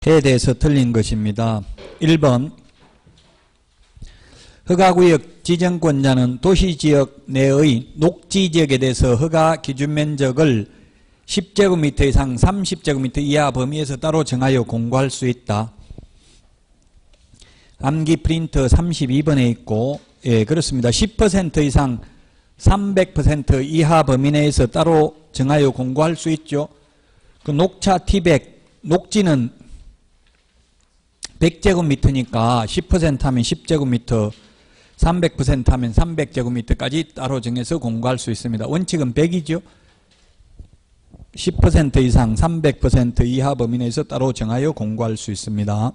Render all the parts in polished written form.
해에 대해서 틀린 것입니다. 1번 허가구역 지정권자는 도시지역 내의 녹지지역에 대해서 허가 기준면적을 10제곱미터 이상 30제곱미터 이하 범위에서 따로 정하여 공고할 수 있다. 암기 프린터 32번에 있고, 예, 그렇습니다. 10% 이상 300% 이하 범위 내에서 따로 정하여 공고할 수 있죠. 그 녹차 티백, 녹지는 100제곱미터니까 10% 하면 10제곱미터, 300% 하면 300제곱미터까지 따로 정해서 공고할 수 있습니다. 원칙은 100이죠. 10% 이상 300% 이하 범위 내에서 따로 정하여 공고할 수 있습니다.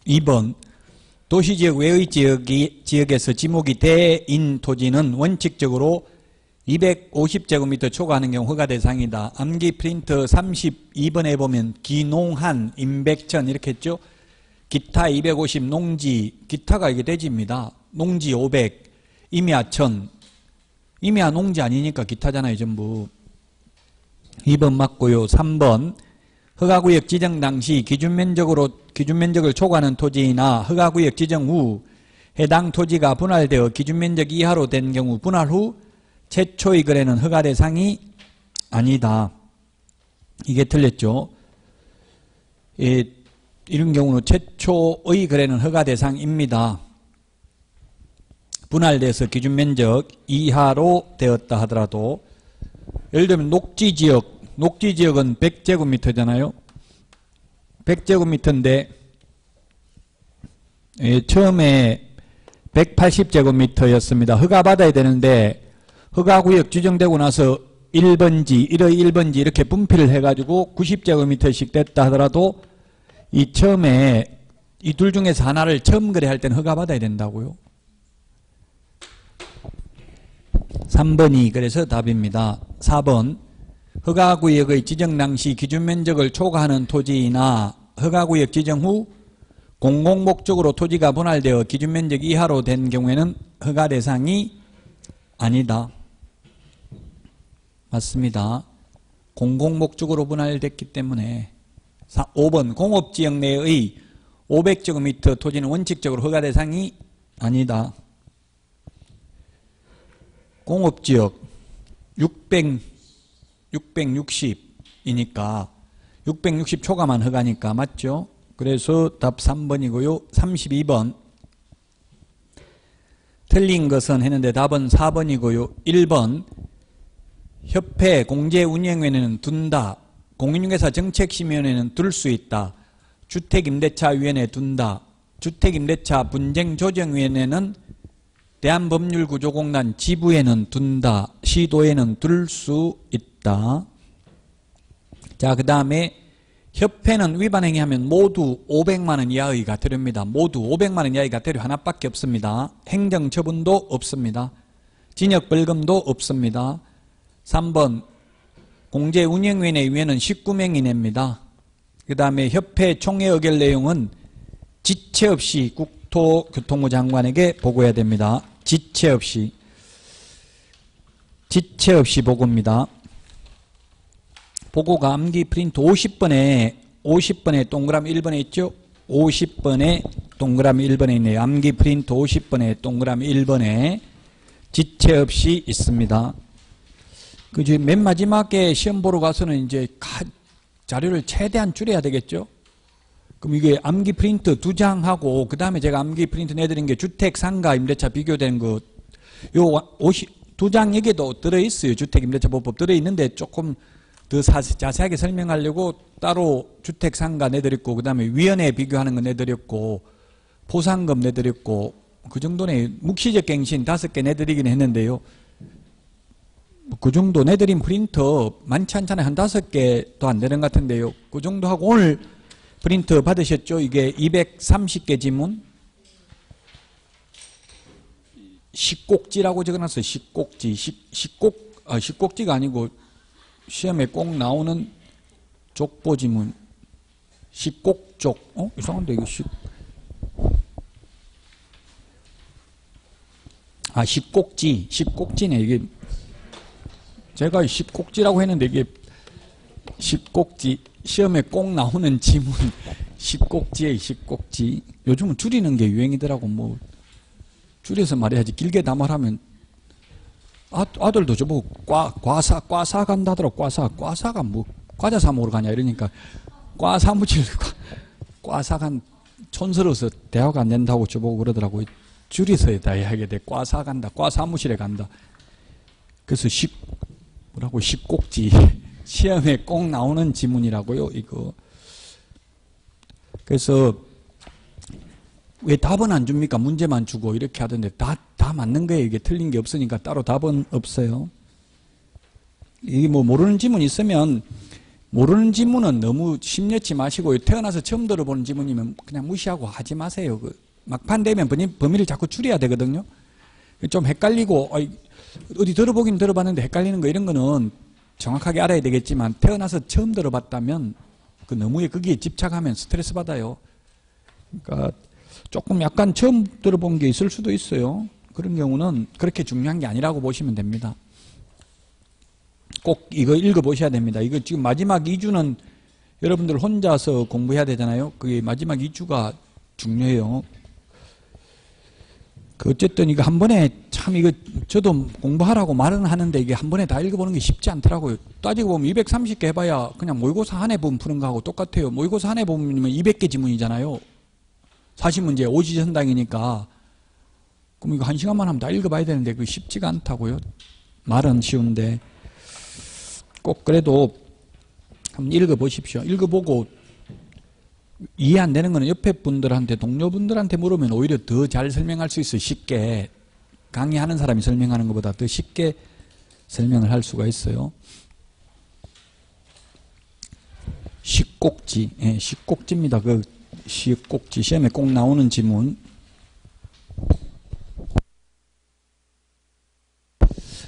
2번 도시지역 외의 지역에서 지목이 대인 토지는 원칙적으로 250제곱미터 초과하는 경우 허가 대상이다. 암기 프린터 32번에 보면 기농한, 임백천 이렇게 했죠. 기타 250, 농지, 기타가 이게 대지입니다. 농지 500, 임야 1000. 임야 농지 아니니까 기타잖아요, 전부. 2번 맞고요. 3번 허가구역 지정 당시 기준면적을 초과하는 토지나 허가구역 지정 후 해당 토지가 분할되어 기준면적 이하로 된 경우 분할 후 최초의 거래는 허가 대상이 아니다. 이게 틀렸죠. 이런 경우는 최초의 거래는 허가 대상입니다. 분할돼서 기준면적 이하로 되었다 하더라도, 예를 들면 녹지지역은 100제곱미터잖아요. 100제곱미터인데 처음에 180제곱미터였습니다. 허가받아야 되는데 허가구역 지정되고 나서 1번지, 1의 1번지 이렇게 분필을 해가지고 90제곱미터씩 됐다 하더라도 이 처음에 이 둘 중에서 하나를 처음 거래할 때는 허가받아야 된다고요. 3번이 그래서 답입니다. 4번 허가구역의 지정 당시 기준면적을 초과하는 토지나 허가구역 지정 후 공공목적으로 토지가 분할되어 기준면적 이하로 된 경우에는 허가 대상이 아니다. 맞습니다. 공공목적으로 분할됐기 때문에. 5번 공업지역 내의 500제곱미터 토지는 원칙적으로 허가 대상이 아니다. 공업지역 660이니까 660 초과만 허가니까 맞죠? 그래서 답 3번이고요. 32번 틀린 것은 했는데 답은 4번이고요. 1번 협회 공제운영위원회는 둔다. 공인중개사 정책심의위원회는 둘 수 있다. 주택임대차위원회 둔다. 주택임대차 분쟁조정위원회는 대한법률구조공단 지부에는 둔다. 시도에는 둘 수 있다. 자, 그 다음에 협회는 위반행위하면 모두 500만원 이하의 과태료입니다. 모두 500만원 이하의 과태료 하나밖에 없습니다. 행정처분도 없습니다. 징역벌금도 없습니다. 3번 공제운영위원회 위원은 19명이 냅니다. 그 다음에 협회 총회 의결 내용은 지체 없이 국토교통부 장관에게 보고해야 됩니다. 지체 없이 보고입니다. 보고가 암기 프린트 50번에 동그라미 1번에 있죠? 50번에 동그라미 1번에 있네요. 암기 프린트 50번에 동그라미 1번에 지체 없이 있습니다. 그지 맨 마지막에 시험 보러 가서는 이제 자료를 최대한 줄여야 되겠죠? 그럼 이게 암기 프린트 2장하고 그 다음에 제가 암기 프린트 내드린 게 주택, 상가, 임대차 비교된 거 요 2장 여기에도 들어있어요. 주택, 임대차 보호법 들어있는데 조금 더 자세하게 설명하려고 따로 주택, 상가 내드렸고 그 다음에 위원회 비교하는 거 내드렸고 보상금 내드렸고 그 정도네. 묵시적 갱신 5개 내드리긴 했는데요. 그 정도 내드린 프린터 많지 않잖아요. 한 5개도 안 되는 것 같은데요. 그 정도 하고 오늘 프린터 받으셨죠? 이게 230개 지문. 식꼭지라고 적어놨어요. 식꼭지. 식꼭지가 아니고 시험에 꼭 나오는 족보지문. 식꼭족. 이상한데 이거 아, 십곡지네. 이게 제가 십곡지라고 했는데 이게 십곡지, 시험에 꼭 나오는 지문. 십곡지에 십곡지. 요즘은 줄이는 게 유행이더라고. 뭐 줄여서 말해야지. 길게 담아하면 아들도 저보고 과사 간다더라고. 과사가 뭐 과자 사 먹으러 가냐 이러니까 과사 묻힐 과사 간 촌스러워서 대화가 안 된다고 저보고 그러더라고. 줄여서 다 해야 돼. 과사 간다. 과 사무실에 간다. 그래서 십곡지. 시험에 꼭 나오는 지문이라고요, 이거. 그래서 왜 답은 안 줍니까? 문제만 주고 이렇게 하던데 다 맞는 거예요. 이게 틀린 게 없으니까 따로 답은 없어요. 이게 뭐 모르는 지문 있으면 모르는 지문은 너무 심려치 마시고 태어나서 처음 들어보는 지문이면 그냥 무시하고 하지 마세요. 막판 되면 범위를 자꾸 줄여야 되거든요. 좀 헷갈리고 어디 들어보긴 들어봤는데 헷갈리는 거 이런 거는 정확하게 알아야 되겠지만 태어나서 처음 들어봤다면 너무 거기에 집착하면 스트레스 받아요. 그러니까 조금 약간 처음 들어본 게 있을 수도 있어요. 그런 경우는 그렇게 중요한 게 아니라고 보시면 됩니다. 꼭 이거 읽어보셔야 됩니다. 이거 지금 마지막 2주는 여러분들 혼자서 공부해야 되잖아요. 그게 마지막 2주가 중요해요. 어쨌든 이거 한 번에 참 이거 저도 공부하라고 말은 하는데 이게 한 번에 다 읽어보는 게 쉽지 않더라고요. 따지고 보면 230개 해봐야 그냥 모의고사 한 해 보면 푸는 거하고 똑같아요. 모의고사 한 해 보면 200개 지문이잖아요. 40문제 5지선당이니까. 그럼 이거 1시간만 하면 다 읽어봐야 되는데 그게 쉽지가 않다고요. 말은 쉬운데 꼭 그래도 한번 읽어보십시오. 읽어보고 이해 안 되는 거는 옆에 분들한테 동료분들한테 물으면 오히려 더 잘 설명할 수 있어요. 쉽게 강의하는 사람이 설명하는 것보다 더 쉽게 설명을 할 수가 있어요. 십곡지, 예, 십곡지입니다. 그 십곡지 시험에 꼭 나오는 지문.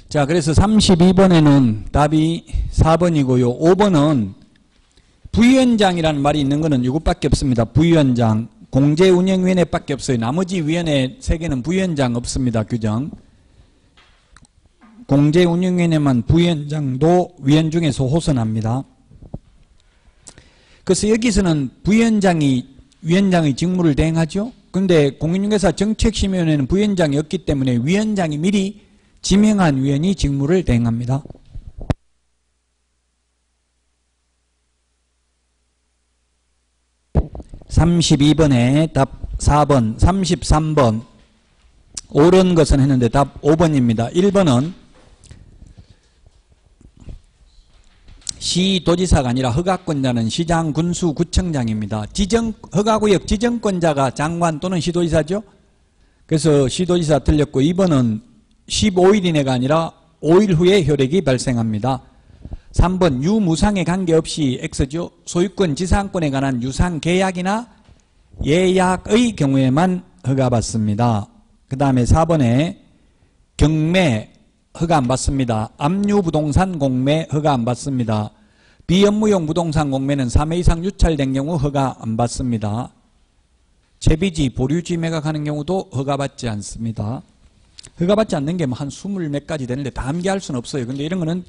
자, 그래서 32번에는 답이 4번이고요. 5번은 부위원장이라는 말이 있는 거는 이것밖에 없습니다. 부위원장. 공제운영위원회 밖에 없어요. 나머지 위원회 3개는 부위원장 없습니다. 규정. 공제운영위원회만 부위원장도 위원 중에서 호선합니다. 그래서 여기서는 부위원장이 위원장의 직무를 대행하죠. 그런데 공인중개사 정책심의위원회는 부위원장이 없기 때문에 위원장이 미리 지명한 위원이 직무를 대행합니다. (32번에) 답 4번, 33번 옳은 것은 했는데 답 5번입니다. 1번은 시도지사가 아니라 허가권자는 시장, 군수, 구청장입니다. 허가구역 지정권자가 장관 또는 시도지사죠. 그래서 시도지사 틀렸고 2번은 15일 이내가 아니라 5일 후에 효력이 발생합니다. 3번 유무상에 관계없이 X죠. 소유권, 지상권에 관한 유상계약이나 예약의 경우에만 허가받습니다. 그 다음에 4번에 경매 허가 안 받습니다. 압류부동산 공매 허가 안 받습니다. 비업무용 부동산 공매는 3회 이상 유찰된 경우 허가 안 받습니다. 채비지, 보류지 매각하는 경우도 허가받지 않습니다. 허가받지 않는 게 한 20몇 가지 되는데 다 암기할 수는 없어요. 근데 이런 거는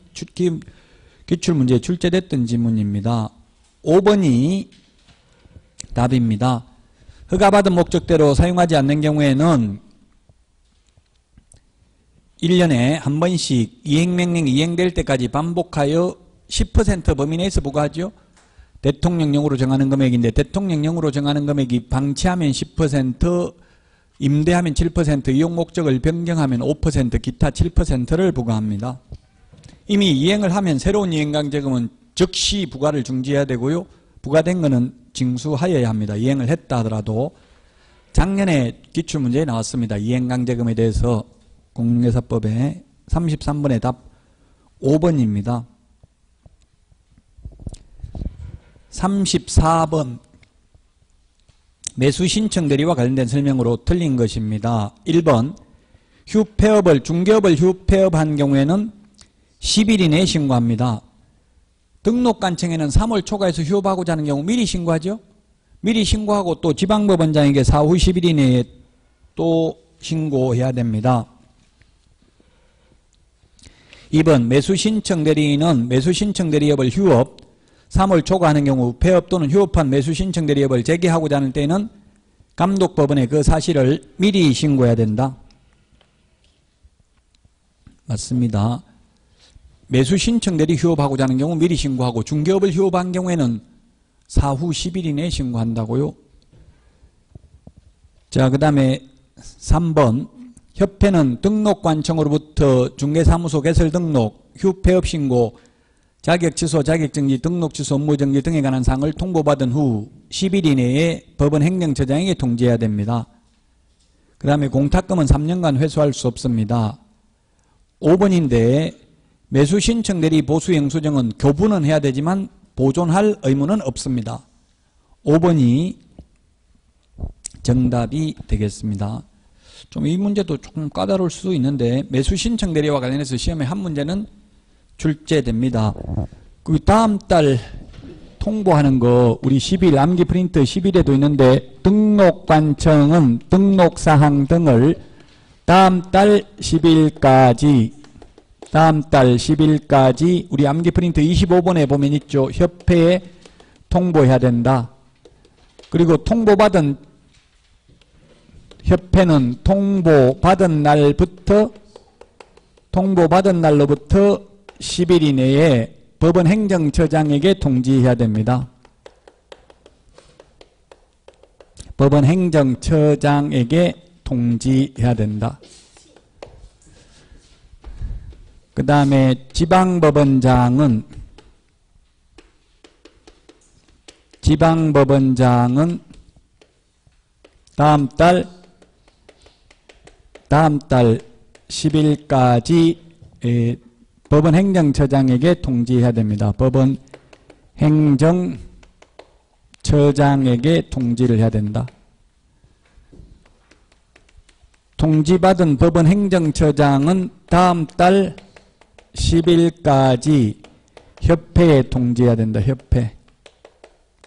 기출문제에 출제됐던 지문입니다. 5번이 답입니다. 허가받은 목적대로 사용하지 않는 경우에는 1년에 한 번씩 이행명령이 이행될 때까지 반복하여 10% 범위 내에서 부과하죠. 대통령령으로 정하는 금액인데 대통령령으로 정하는 금액이 방치하면 10%, 임대하면 7%, 이용 목적을 변경하면 5%, 기타 7%를 부과합니다. 이미 이행을 하면 새로운 이행강제금은 즉시 부과를 중지해야 되고요. 부과된 것은 징수하여야 합니다. 이행을 했다 하더라도. 작년에 기출문제에 나왔습니다. 이행강제금에 대해서 공인중개사법에 33번의 답 5번입니다. 34번 매수신청 대리와 관련된 설명으로 틀린 것입니다. 1번 중개업을 휴폐업한 경우에는 10일 이내에 신고합니다. 등록관청에는 3월 초과해서 휴업하고자 하는 경우 미리 신고하죠. 미리 신고하고 또 지방법원장에게 사후 10일 이내에 또 신고해야 됩니다. 2번 매수 신청 대리인은 매수 신청 대리업을 휴업 3월 초과하는 경우 폐업 또는 휴업한 매수 신청 대리업을 재개하고자 하는 때에는 감독법원에 그 사실을 미리 신고해야 된다. 맞습니다. 매수 신청 대리 휴업하고자 하는 경우 미리 신고하고 중개업을 휴업한 경우에는 사후 10일 이내에 신고한다고요. 자, 그 다음에 3번 협회는 등록관청으로부터 중개사무소 개설 등록, 휴폐업 신고, 자격 취소, 자격정지, 등록 취소, 업무정지 등에 관한 사항을 통보받은 후 10일 이내에 법원 행정처장에게 통지해야 됩니다. 그 다음에 공탁금은 3년간 회수할 수 없습니다. 5번인데 매수 신청 대리 보수 영수증은 교부는 해야 되지만 보존할 의무는 없습니다. 5번이 정답이 되겠습니다. 좀 이 문제도 조금 까다로울 수도 있는데 매수 신청 대리와 관련해서 시험에 한 문제는 출제됩니다. 그 다음 달 통보하는 거 우리 10일 암기 프린트 10일에도 있는데 등록관청은 등록사항 등을 다음 달 10일까지 우리 암기 프린트 25번에 보면 있죠. 협회에 통보해야 된다. 그리고 통보받은 협회는 통보받은 날로부터 10일 이내에 법원 행정처장에게 통지해야 됩니다. 법원 행정처장에게 통지해야 된다. 그 다음에 지방법원장은 다음 달 10일까지 법원 행정처장에게 통지해야 됩니다. 법원 행정처장에게 통지를 해야 된다. 통지받은 법원 행정처장은 다음 달 10일까지 협회에 통지해야 된다. 협회.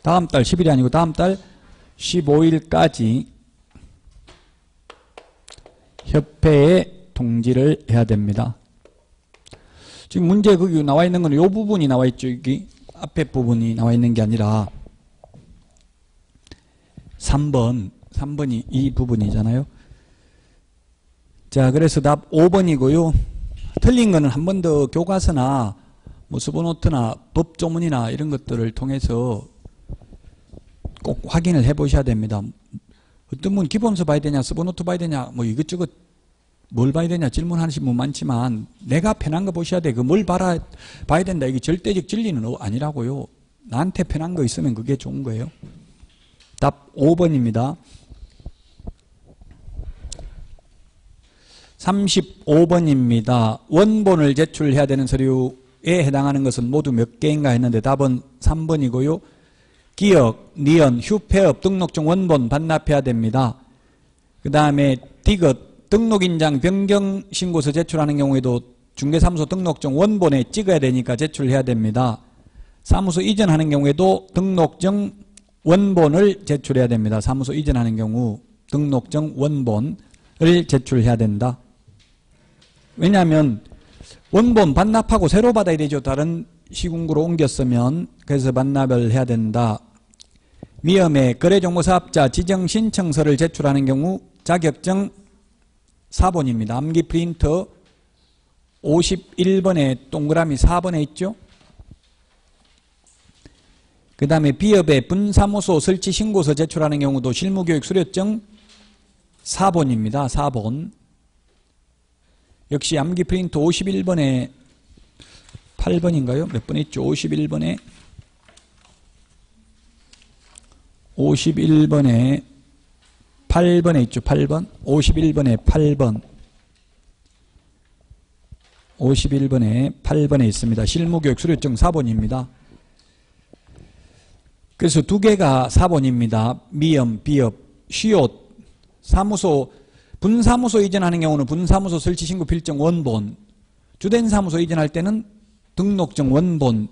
다음 달 10일이 아니고 다음 달 15일까지 협회에 통지를 해야 됩니다. 지금 문제 거기 나와 있는 거는 이 부분이 나와 있죠. 여기 앞에 부분이 나와 있는 게 아니라 3번이 이 부분이잖아요. 자, 그래서 답 5번이고요. 틀린 거는 한 번 더 교과서나 뭐 수보노트나 법조문이나 이런 것들을 통해서 꼭 확인을 해 보셔야 됩니다. 어떤 분 기본서 봐야 되냐, 수보노트 봐야 되냐, 뭐 이것저것 뭘 봐야 되냐 질문하시는 분 많지만 내가 편한 거 보셔야 돼. 그 뭘 봐야 된다. 이게 절대적 진리는 아니라고요. 나한테 편한 거 있으면 그게 좋은 거예요. 답 5번입니다. 35번입니다. 원본을 제출해야 되는 서류에 해당하는 것은 모두 몇 개인가 했는데 답은 3번이고요. 기역, 니은, 휴폐업, 등록증 원본 반납해야 됩니다. 그 다음에 디귿, 등록인장 변경신고서 제출하는 경우에도 중개사무소 등록증 원본에 찍어야 되니까 제출해야 됩니다. 사무소 이전하는 경우에도 등록증 원본을 제출해야 됩니다. 사무소 이전하는 경우 등록증 원본을 제출해야 된다. 왜냐하면 원본 반납하고 새로 받아야 되죠. 다른 시군구로 옮겼으면. 그래서 반납을 해야 된다. 미음에 거래정보사업자 지정신청서를 제출하는 경우 자격증 4번입니다. 암기 프린터 51번에 동그라미 4번에 있죠. 그 다음에 비업에 분사무소 설치 신고서 제출하는 경우도 실무교육 수료증 4번입니다. 4번. 역시 암기 프린터 51번에 8번인가요? 몇 번 있죠? 51번에 8번에 있죠. 8번. 51번에 8번. 51번에 8번에 있습니다. 실무교육 수료증 4번입니다. 그래서 두 개가 4번입니다. 미음, 비업, 쉬옷, 사무소, 분사무소 이전하는 경우는 분사무소 설치신고 필증 원본, 주된 사무소 이전할 때는 등록증 원본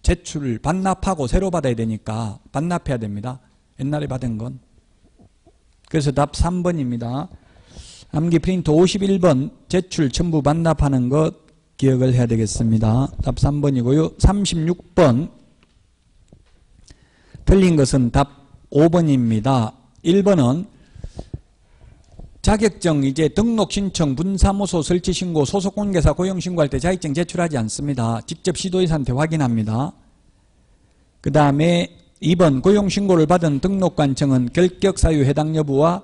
제출, 반납하고 새로 받아야 되니까 반납해야 됩니다. 옛날에 받은 건. 그래서 답 3번입니다. 암기 프린터 51번 제출 첨부 반납하는 것 기억을 해야 되겠습니다. 답 3번이고요. 36번 틀린 것은 답 5번입니다. 1번은 자격증 이제 등록 신청, 분사무소 설치 신고, 소속 관계사 고용 신고할 때 자격증 제출하지 않습니다. 직접 시도의사한테 확인합니다. 그 다음에 2번 고용 신고를 받은 등록관청은 결격 사유 해당 여부와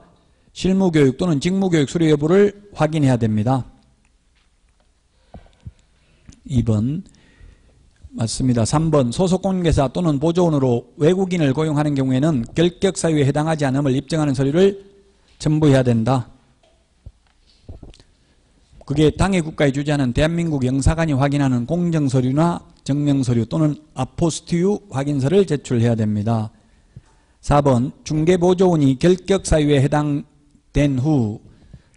실무교육 또는 직무교육 수료 여부를 확인해야 됩니다. 2번 맞습니다. 3번 소속관계사 또는 보조원으로 외국인을 고용하는 경우에는 결격 사유에 해당하지 않음을 입증하는 서류를 첨부해야 된다. 그게 당해 국가에 주재하는 대한민국 영사관이 확인하는 공정서류나 정명서류 또는 아포스티유 확인서를 제출해야 됩니다. 4번 중개보조원이 결격 사유에 해당된 후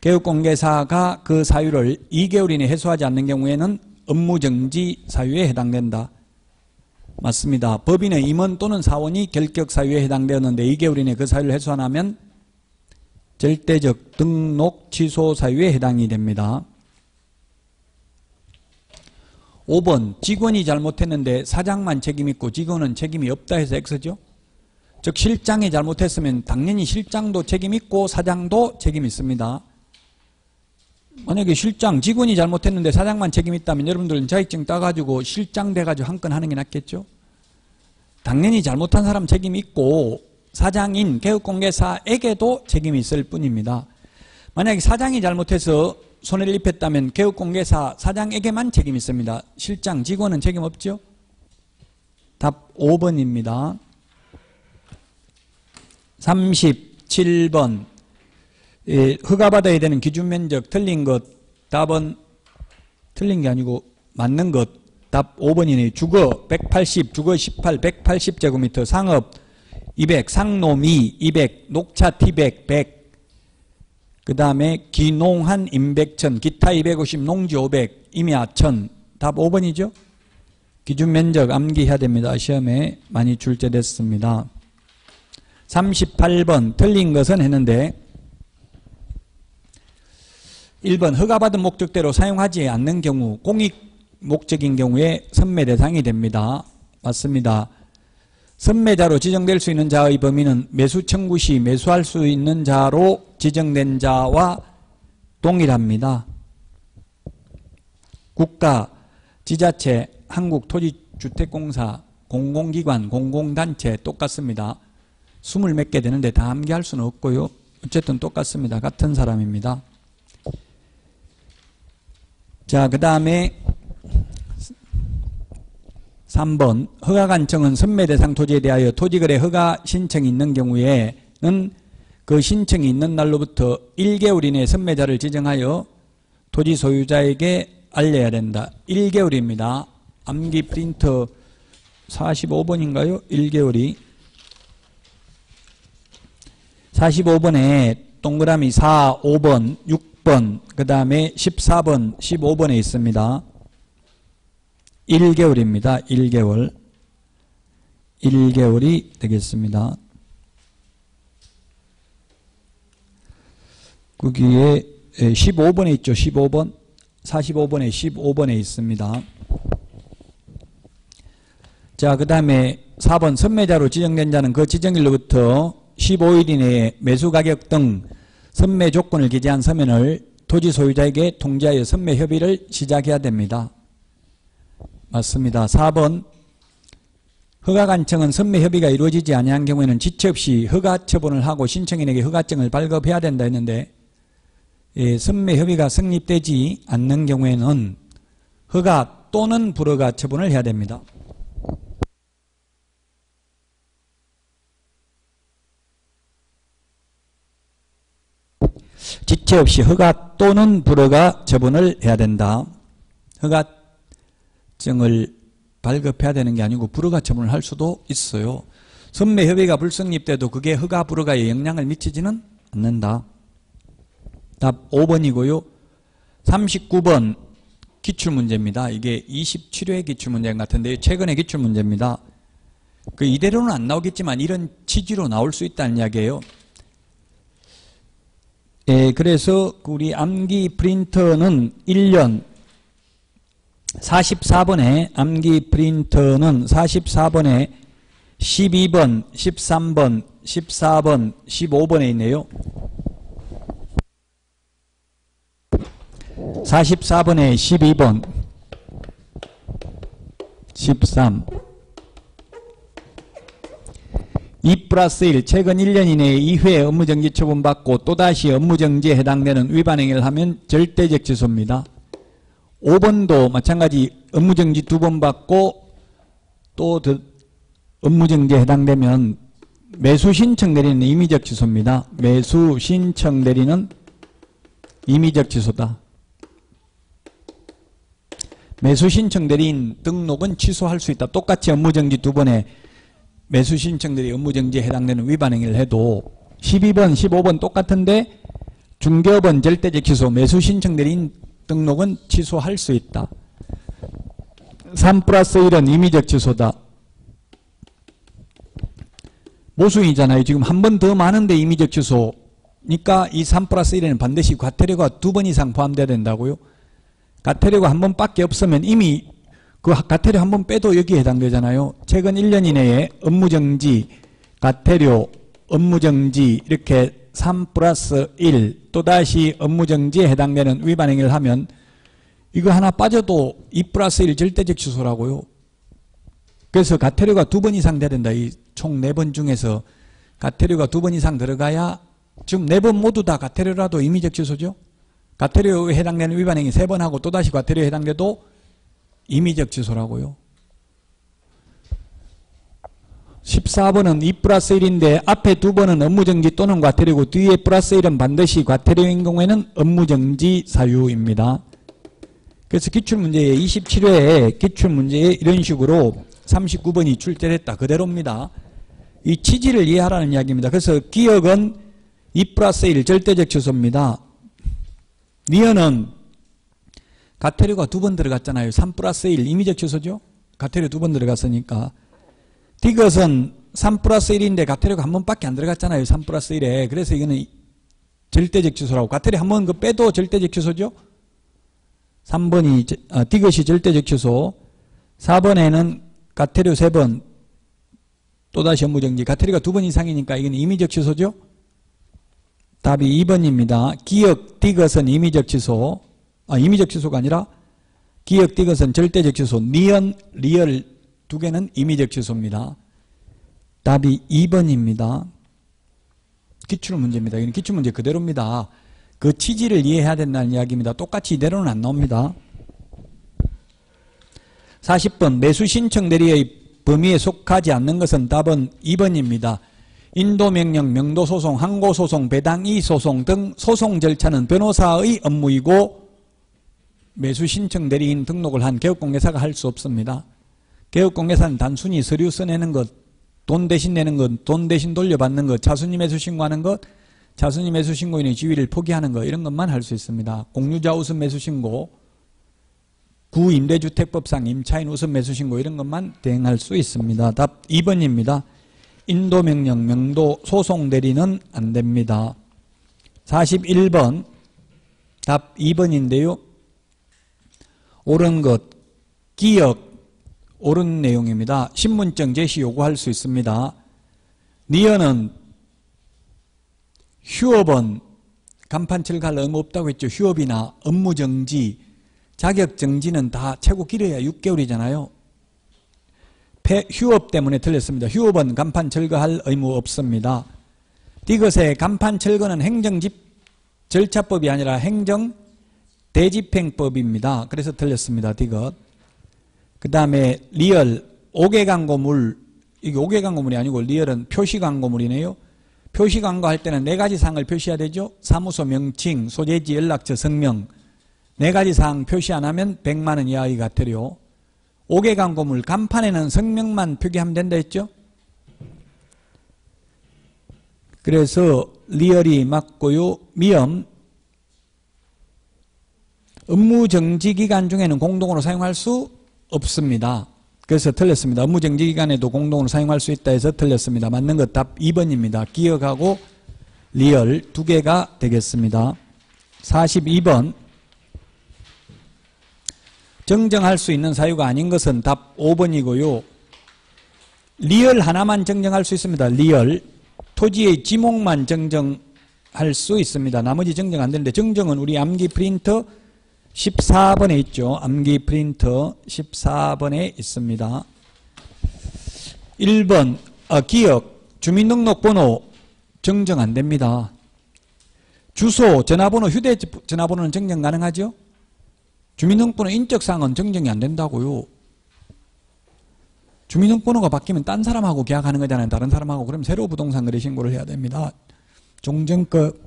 개업공개사가 그 사유를 2개월 이내 해소하지 않는 경우에는 업무정지 사유에 해당된다. 맞습니다. 법인의 임원 또는 사원이 결격 사유에 해당되었는데 2개월 이내 그 사유를 해소 안 하면 절대적 등록 취소 사유에 해당이 됩니다. 5번 직원이 잘못했는데 사장만 책임 있고 직원은 책임이 없다 해서 X죠. 즉 실장이 잘못했으면 당연히 실장도 책임 있고 사장도 책임 있습니다. 만약에 실장, 직원이 잘못했는데 사장만 책임 있다면 여러분들은 자격증 따가지고 실장 돼가지고 한 건 하는 게 낫겠죠. 당연히 잘못한 사람 책임이 있고 사장인 개업공개사에게도 책임이 있을 뿐입니다. 만약에 사장이 잘못해서 손해를 입혔다면 개업공개사 사장에게만 책임이 있습니다. 실장, 직원은 책임 없죠? 답 5번입니다. 37번 허가받아야 되는 기준면적 틀린 것. 답은 틀린 게 아니고 맞는 것. 답 5번이네요. 주거 180, 주거 18, 180제곱미터, 상업 200, 상노미 200, 녹차 티백 100, 그 다음에 기농한 임백천, 기타 250, 농지 500, 임야 1000. 답 5번이죠? 기준면적 암기해야 됩니다. 시험에 많이 출제됐습니다. 38번 틀린 것은 했는데 1번 허가받은 목적대로 사용하지 않는 경우 공익 목적인 경우에 선매 대상이 됩니다. 맞습니다. 선매자로 지정될 수 있는 자의 범위는 매수 청구 시 매수할 수 있는 자로 지정된 자와 동일합니다. 국가, 지자체, 한국토지주택공사, 공공기관, 공공단체 똑같습니다. 20 몇 개 되는데 다 암기할 수는 없고요. 어쨌든 똑같습니다. 같은 사람입니다. 자, 그 다음에 3번 허가관청은 선매대상 토지에 대하여 토지거래 허가 신청이 있는 경우에는 그 신청이 있는 날로부터 1개월 이내에 선매자를 지정하여 토지 소유자에게 알려야 된다. 1개월입니다. 암기 프린터 45번인가요? 1개월이 45번에 동그라미 4, 5번, 6번, 그 다음에 14번, 15번에 있습니다. 1개월입니다. 1개월. 1개월이 되겠습니다. 거기에 15번에 있죠. 15번. 45번에 15번에 있습니다. 자, 그 다음에 4번 선매자로 지정된 자는 그 지정일로부터 15일 이내에 매수가격 등 선매 조건을 기재한 서면을 토지 소유자에게 통지하여 선매 협의를 시작해야 됩니다. 맞습니다. 4번 허가관청은 선매 협의가 이루어지지 아니한 경우에는 지체 없이 허가 처분을 하고 신청인에게 허가증을 발급해야 된다 했는데 선매 협의가 성립되지 않는 경우에는 허가 또는 불허가 처분을 해야 됩니다. 지체 없이 허가 또는 불허가 처분을 해야 된다. 허가증을 발급해야 되는 게 아니고 불허가 처분을 할 수도 있어요. 선매 협의가 불성립돼도 그게 허가 불허가에 영향을 미치지는 않는다. 답 5번이고요. 39번 기출문제입니다. 이게 27회 기출문제 같은데 최근의 기출문제입니다. 그 이대로는 안 나오겠지만 이런 취지로 나올 수 있다는 이야기예요. 그래서 우리 암기 프린터는 1년 44번의 암기 프린터는 44번에 12번, 13번, 14번, 15번에 있네요. 44번에 12번, 13, 2+1 최근 1년 이내에 2회 업무정지 처분받고 또다시 업무정지에 해당되는 위반행위를 하면 절대적 취소입니다. 5번도 마찬가지 업무정지 2번 받고 또 업무정지에 해당되면 매수신청 내리는 임의적 취소입니다. 매수신청 내리는 임의적 취소다. 매수신청 내린 등록은 취소할 수 있다. 똑같이 업무정지 2번에 매수신청 내리 업무정지에 해당되는 위반행위를 해도 12번, 15번 똑같은데 중개업은 절대적 취소, 매수신청 내린 등록은 취소할 수 있다. 3+1은 임의적 취소다. 모순이잖아요. 지금 한 번 더 많은데 임의적 취소니까 이 3+1에는 반드시 과태료가 2번 이상 포함되어야 된다고요. 과태료가 한 번밖에 없으면 이미 그 과태료 한 번 빼도 여기에 해당되잖아요. 최근 1년 이내에 업무정지, 과태료, 업무정지 이렇게 3+1 또다시 업무정지에 해당되는 위반행위를 하면 이거 하나 빠져도 2+1 절대적 취소라고요. 그래서 과태료가 2번 이상 돼야 된다. 이 총 4번 중에서 과태료가 2번 이상 들어가야 지금 4번 모두 다 과태료라도 임의적 취소죠. 과태료에 해당되는 위반행위 3번 하고 또다시 과태료에 해당돼도 임의적 취소라고요. 14번은 2+1인데 앞에 2번은 업무정지 또는 과태료고 뒤에 +1은 반드시 과태료인 경우에는 업무정지 사유입니다. 그래서 기출문제에 27회에 기출문제에 이런 식으로 39번이 출제됐다. 그대로입니다. 이 취지를 이해하라는 이야기입니다. 그래서 기억은 2+1 절대적 취소입니다. 니은은 과태료가 2번 들어갔잖아요. 3+1 임의적 취소죠. 과태료 2번 들어갔으니까. 디귿은 3+1인데 과태료가 한 번밖에 안 들어갔잖아요. 3+1에. 그래서 이거는 절대적 취소라고. 과태료 한 번 그 빼도 절대적 취소죠. 3번이 디귿이 절대적 취소. 4번에는 과태료 3번 또다시 업무정지. 과태료가 2번 이상이니까 이건 임의적 취소죠. 답이 2번입니다. 기억 디귿은 임의적 취소. 임의적 취소가 아니라 기억 디귿은 절대적 취소. 니은 리얼 두 개는 임의적 취소입니다. 답이 2번입니다. 기출문제입니다. 이건 기출문제 그대로입니다. 그 취지를 이해해야 된다는 이야기입니다. 똑같이 이대로는 안 나옵니다. 40번 매수신청 내리의 범위에 속하지 않는 것은 답은 2번입니다. 인도명령, 명도소송, 항고소송, 배당이의소송 등 소송 절차는 변호사의 업무이고 매수신청 내리인 등록을 한 개업공개사가 할 수 없습니다. 개업공개사는 단순히 서류 써내는 것, 돈 대신 내는 것, 돈 대신 돌려받는 것, 차순위 매수신고하는 것, 차순위 매수신고인의 지위를 포기하는 것 이런 것만 할 수 있습니다. 공유자 우선 매수신고, 구임대주택법상 임차인 우선 매수신고 이런 것만 대행할 수 있습니다. 답 2번입니다. 인도명령, 명도, 소송 대리는 안 됩니다. 41번 답 2번인데요. 옳은 것, 기억, 옳은 내용입니다. 신분증 제시 요구할 수 있습니다. 니은은 휴업은 간판 철거할 의무 없다고 했죠. 휴업이나 업무정지, 자격정지는 다 최고 길어야 6개월이잖아요. 휴업 때문에 틀렸습니다. 휴업은 간판 철거할 의무 없습니다. 디귿의 간판 철거는 행정집 절차법이 아니라 행정대집행법입니다. 그래서 틀렸습니다. 디귿. 그 다음에 리얼, 5개 광고물, 이게 5개 광고물이 아니고 리얼은 표시 광고물이네요. 표시 광고할 때는 4가지 사항을 표시해야 되죠. 사무소 명칭, 소재지, 연락처, 성명. 4가지 사항 표시 안 하면 100만 원 이하의 과태료. 5개 광고물, 간판에는 성명만 표기하면 된다 했죠. 그래서 리얼이 맞고요. 미음, 업무정지 기간 중에는 공동으로 사용할 수 없습니다. 그래서 틀렸습니다. 업무정지 기간에도 공동으로 사용할 수 있다 해서 틀렸습니다. 맞는 것 답 2번입니다. 기억하고 리얼 2개가 되겠습니다. 42번 정정할 수 있는 사유가 아닌 것은 답 5번이고요. 리얼 하나만 정정할 수 있습니다. 리얼. 토지의 지목만 정정할 수 있습니다. 나머지 정정 안 되는데, 정정은 우리 암기 프린터 14번에 있죠. 암기 프린터 14번에 있습니다. 1번 기억, 주민등록번호 정정 안 됩니다. 주소, 전화번호, 휴대전화번호는 정정 가능하죠? 주민등록번호 인적사항은 정정이 안 된다고요. 주민등록번호가 바뀌면 딴 사람하고 계약하는 거잖아요. 다른 사람하고. 그럼 새로 부동산 거래 신고를 해야 됩니다. 종전급.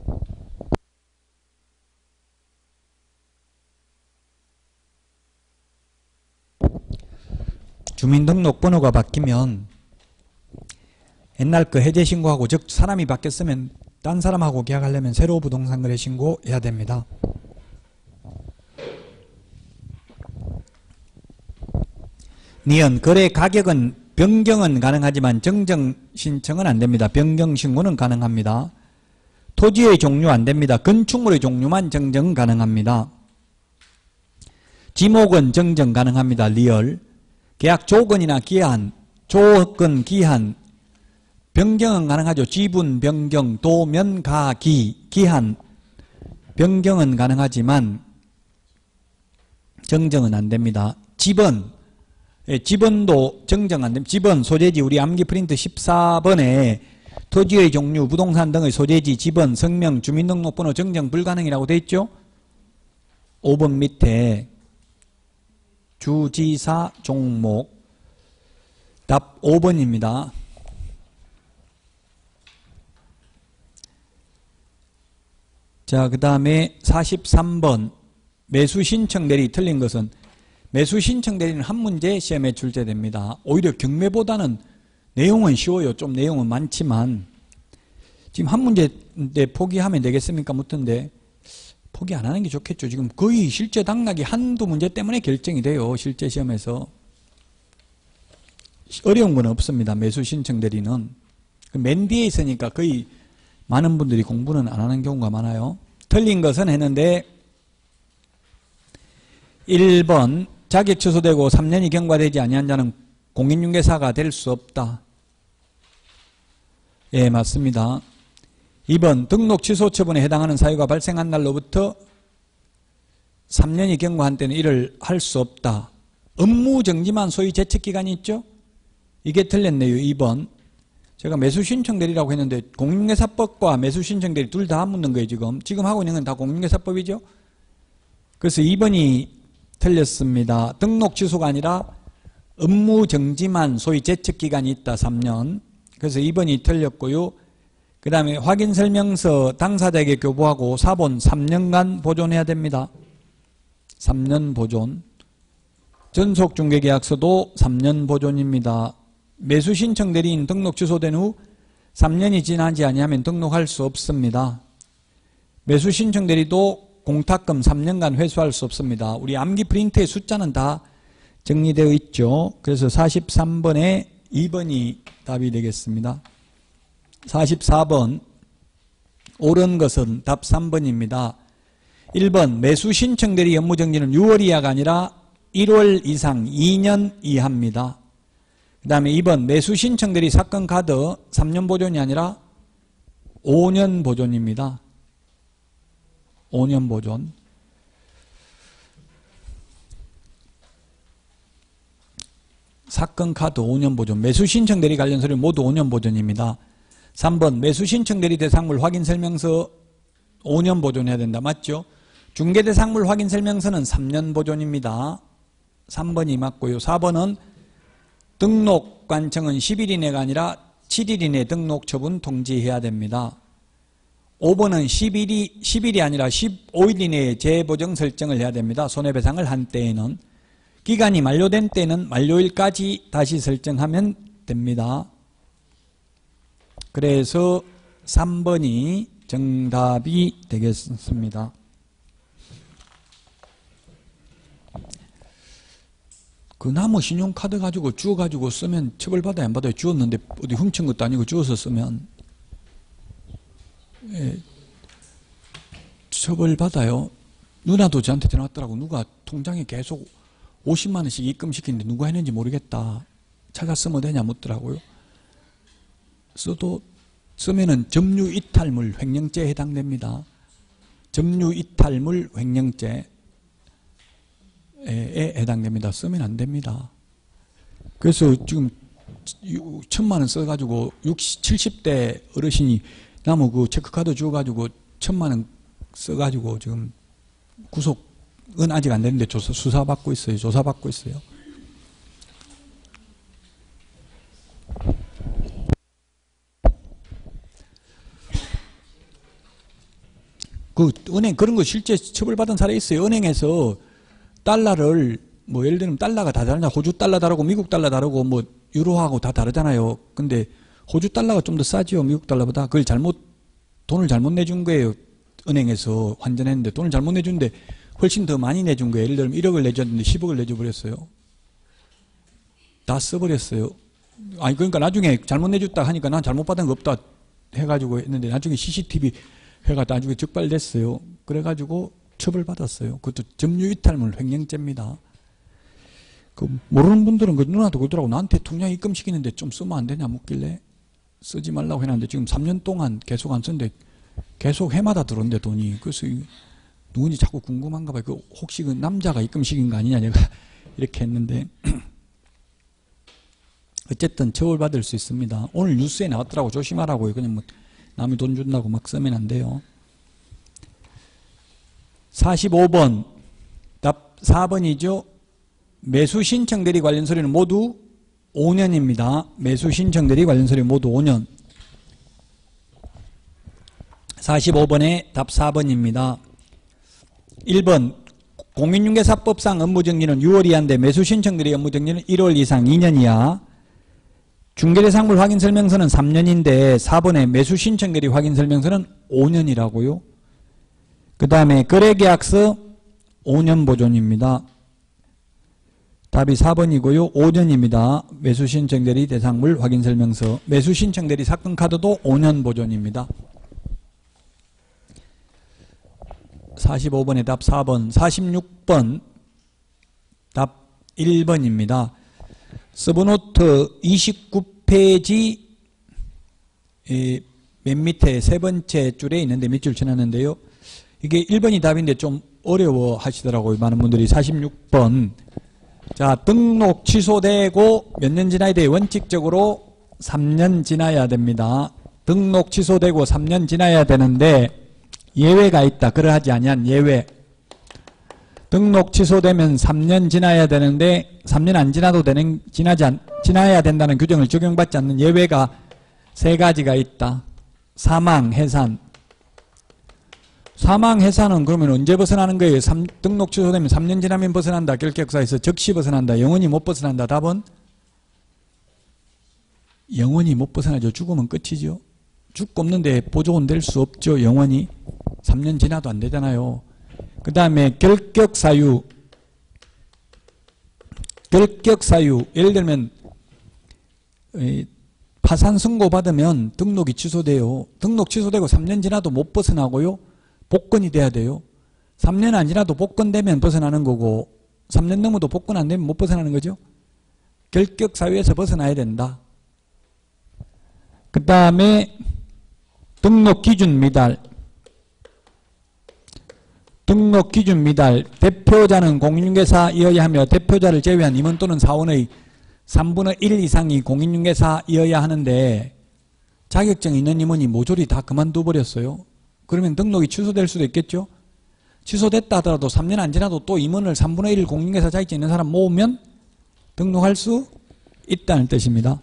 주민등록번호가 바뀌면 옛날 그 해제 신고하고, 즉 사람이 바뀌었으면 딴 사람하고 계약하려면 새로 부동산 거래 신고해야 됩니다. 니은 거래 가격은 변경은 가능하지만 정정 신청은 안 됩니다. 변경 신고는 가능합니다. 토지의 종류 안 됩니다. 건축물의 종류만 정정 가능합니다. 지목은 정정 가능합니다. 리얼. 계약 조건이나 기한, 조건, 기한, 변경은 가능하죠. 지분, 변경, 도면, 가기, 기한, 변경은 가능하지만 정정은 안 됩니다. 지번, 지번도 정정 안 됩니다. 지번, 소재지, 우리 암기 프린트 14번에 토지의 종류, 부동산 등의 소재지, 지번, 성명, 주민등록번호 정정 불가능이라고 되어 있죠. 5번 밑에 주지사, 종목, 답 5번입니다. 자, 그 다음에 43번 매수 신청 대리 틀린 것은, 매수 신청 대리는 한 문제 시험에 출제됩니다. 오히려 경매보다는 내용은 쉬워요. 좀 내용은 많지만 지금 한 문제인데 포기하면 되겠습니까? 묻던데 포기 안 하는 게 좋겠죠. 지금 거의 실제 당락이 한두 문제 때문에 결정이 돼요. 실제 시험에서. 어려운 건 없습니다. 매수 신청 대리는. 맨 뒤에 있으니까 거의 많은 분들이 공부는 안 하는 경우가 많아요. 틀린 것은 했는데 1번 자격 취소되고 3년이 경과되지 아니한 자는 공인중개사가 될 수 없다. 예, 맞습니다. 2번 등록 취소 처분에 해당하는 사유가 발생한 날로부터 3년이 경과한 때는 이를 할 수 없다. 업무 정지만 소위 제척기간이 있죠? 이게 틀렸네요. 2번. 제가 매수신청대리라고 했는데 공인중개사법과 매수신청대리 둘 다 묻는 거예요. 지금 하고 있는 건 다 공인중개사법이죠. 그래서 2번이 틀렸습니다. 등록 취소가 아니라 업무 정지만 소위 제척기간이 있다. 3년. 그래서 2번이 틀렸고요. 그 다음에 확인설명서 당사자에게 교부하고 사본 3년간 보존해야 됩니다. 3년 보존. 전속중개계약서도 3년 보존입니다. 매수신청 대리인 등록 취소된 후 3년이 지나지 아니하면 등록할 수 없습니다. 매수신청 대리도 공탁금 3년간 회수할 수 없습니다. 우리 암기 프린트의 숫자는 다 정리되어 있죠. 그래서 43번에 2번이 답이 되겠습니다. 44번 옳은 것은 답 3번입니다. 1번 매수신청 대리 업무정지는 6월 이하가 아니라 1월 이상 2년 이하입니다. 그 다음에 2번 매수신청 대리 사건 카드 3년 보존이 아니라 5년 보존입니다. 5년 보존. 사건 카드 5년 보존. 매수신청 대리 관련 서류 모두 5년 보존입니다. 3번 매수신청 대리 대상물 확인설명서 5년 보존해야 된다. 맞죠? 중개대상물 확인설명서는 3년 보존입니다. 3번이 맞고요. 4번은 등록관청은 10일 이내가 아니라 7일 이내 등록 처분 통지해야 됩니다. 5번은 10일이 아니라 15일 이내에 재보정 설정을 해야 됩니다. 손해배상을 한 때에는. 기간이 만료된 때는 만료일까지 다시 설정하면 됩니다. 그래서 3번이 정답이 되겠습니다. 그 나무 신용카드 가지고 주워가지고 쓰면 처벌받아야 안 받아요? 주웠는데 어디 훔친 것도 아니고 주워서 쓰면 처벌받아요. 누나도 저한테 전화 왔더라고. 누가 통장에 계속 50만 원씩 입금시키는데 누가 했는지 모르겠다. 찾아 쓰면 되냐 묻더라고요. 쓰면은 점유이탈물 횡령죄에 해당됩니다. 점유이탈물 횡령죄에 해당됩니다. 쓰면 안 됩니다. 그래서 지금 1,000만 원 써가지고 60, 70대 어르신이 나무 그 체크카드 주워가지고 1,000만 원 써가지고 지금 구속은 아직 안 됐는데 수사받고 있어요. 조사받고 있어요. 그 은행 그런 거 실제 처벌받은 사례 있어요. 은행에서 달러를 뭐 예를 들면 달러가 다 다르냐, 호주 달러 다르고 미국 달러 다르고 뭐 유로하고 다 다르잖아요. 근데 호주 달러가 좀 더 싸죠, 미국 달러보다. 그걸 돈을 잘못 내준 거예요. 은행에서 환전했는데 돈을 잘못 내준데 훨씬 더 많이 내준 거예요. 예를 들면 1억을 내줬는데 10억을 내줘버렸어요. 다 써버렸어요. 아니 그러니까 나중에 잘못 내줬다 하니까 난 잘못 받은 거 없다 해가지고 했는데 나중에 CCTV 해가 나중에 적발됐어요. 그래가지고 처벌받았어요. 그것도 점유이탈물 횡령죄입니다. 그 모르는 분들은 그 누나도 그러더라고. 나한테 통장 입금시키는데 좀 쓰면 안 되냐 묻길래 쓰지 말라고 해놨는데 지금 3년 동안 계속 안 썼는데 계속 해마다 들어온대 돈이. 그래서 누군지 자꾸 궁금한가 봐요. 그 혹시 그 남자가 입금시킨 거 아니냐 내가 이렇게 했는데 어쨌든 처벌받을 수 있습니다. 오늘 뉴스에 나왔더라고. 조심하라고요. 그냥 뭐 남이 돈 준다고 막 쓰면 안 돼요. 45번 답 4번이죠. 매수 신청 대리 관련 서류는 모두 5년입니다. 매수 신청 대리 관련 서류 모두 5년. 45번의 답 4번입니다. 1번 공인중개사법상 업무정지는 6월 이하인데 매수 신청 대리 업무정지는 1월 이상 2년 이하. 중개대상물 확인설명서는 3년인데 4번에 매수 신청 대리 확인설명서는 5년이라고요. 그 다음에 거래계약서 5년 보존입니다. 답이 4번이고요. 5년입니다. 매수신청대리 대상물 확인설명서. 매수신청대리 사건카드도 5년 보존입니다. 45번의 답 4번. 46번 답 1번입니다. 서브노트 29페이지 맨 밑에 세 번째 줄에 있는데 몇 줄 지났는데요. 이게 1번이 답인데 좀 어려워 하시더라고요. 많은 분들이. 46번. 자, 등록 취소되고 몇 년 지나야 돼요? 원칙적으로 3년 지나야 됩니다. 등록 취소되고 3년 지나야 되는데 예외가 있다. 그러하지 아니한 예외. 등록 취소되면 3년 지나야 되는데 3년 안 지나도 지나야 된다는 규정을 적용받지 않는 예외가 3가지가 있다. 사망, 해산. 사망, 해산은 그러면 언제 벗어나는 거예요? 등록 취소되면 3년 지나면 벗어난다. 결격사에서 즉시 벗어난다. 영원히 못 벗어난다. 답은? 영원히 못 벗어나죠. 죽으면 끝이죠. 죽고 없는데 보조원 될 수 없죠. 영원히. 3년 지나도 안 되잖아요. 그 다음에 결격사유. 결격사유. 예를 들면 파산 선고 받으면 등록이 취소돼요. 등록 취소되고 3년 지나도 못 벗어나고요. 복권이 돼야 돼요. 3년 안 지나도 복권되면 벗어나는 거고 3년 넘어도 복권 안 되면 못 벗어나는 거죠. 결격사유에서 벗어나야 된다. 그 다음에 등록기준 미달. 등록기준 미달. 대표자는 공인중개사이어야 하며 대표자를 제외한 임원 또는 사원의 3분의 1 이상이 공인중개사이어야 하는데 자격증 있는 임원이 모조리 다 그만둬 버렸어요. 그러면 등록이 취소될 수도 있겠죠. 취소됐다 하더라도 3년 안 지나도 또 임원을 3분의 1 공인중개사 자격증 있는 사람 모으면 등록할 수 있다는 뜻입니다.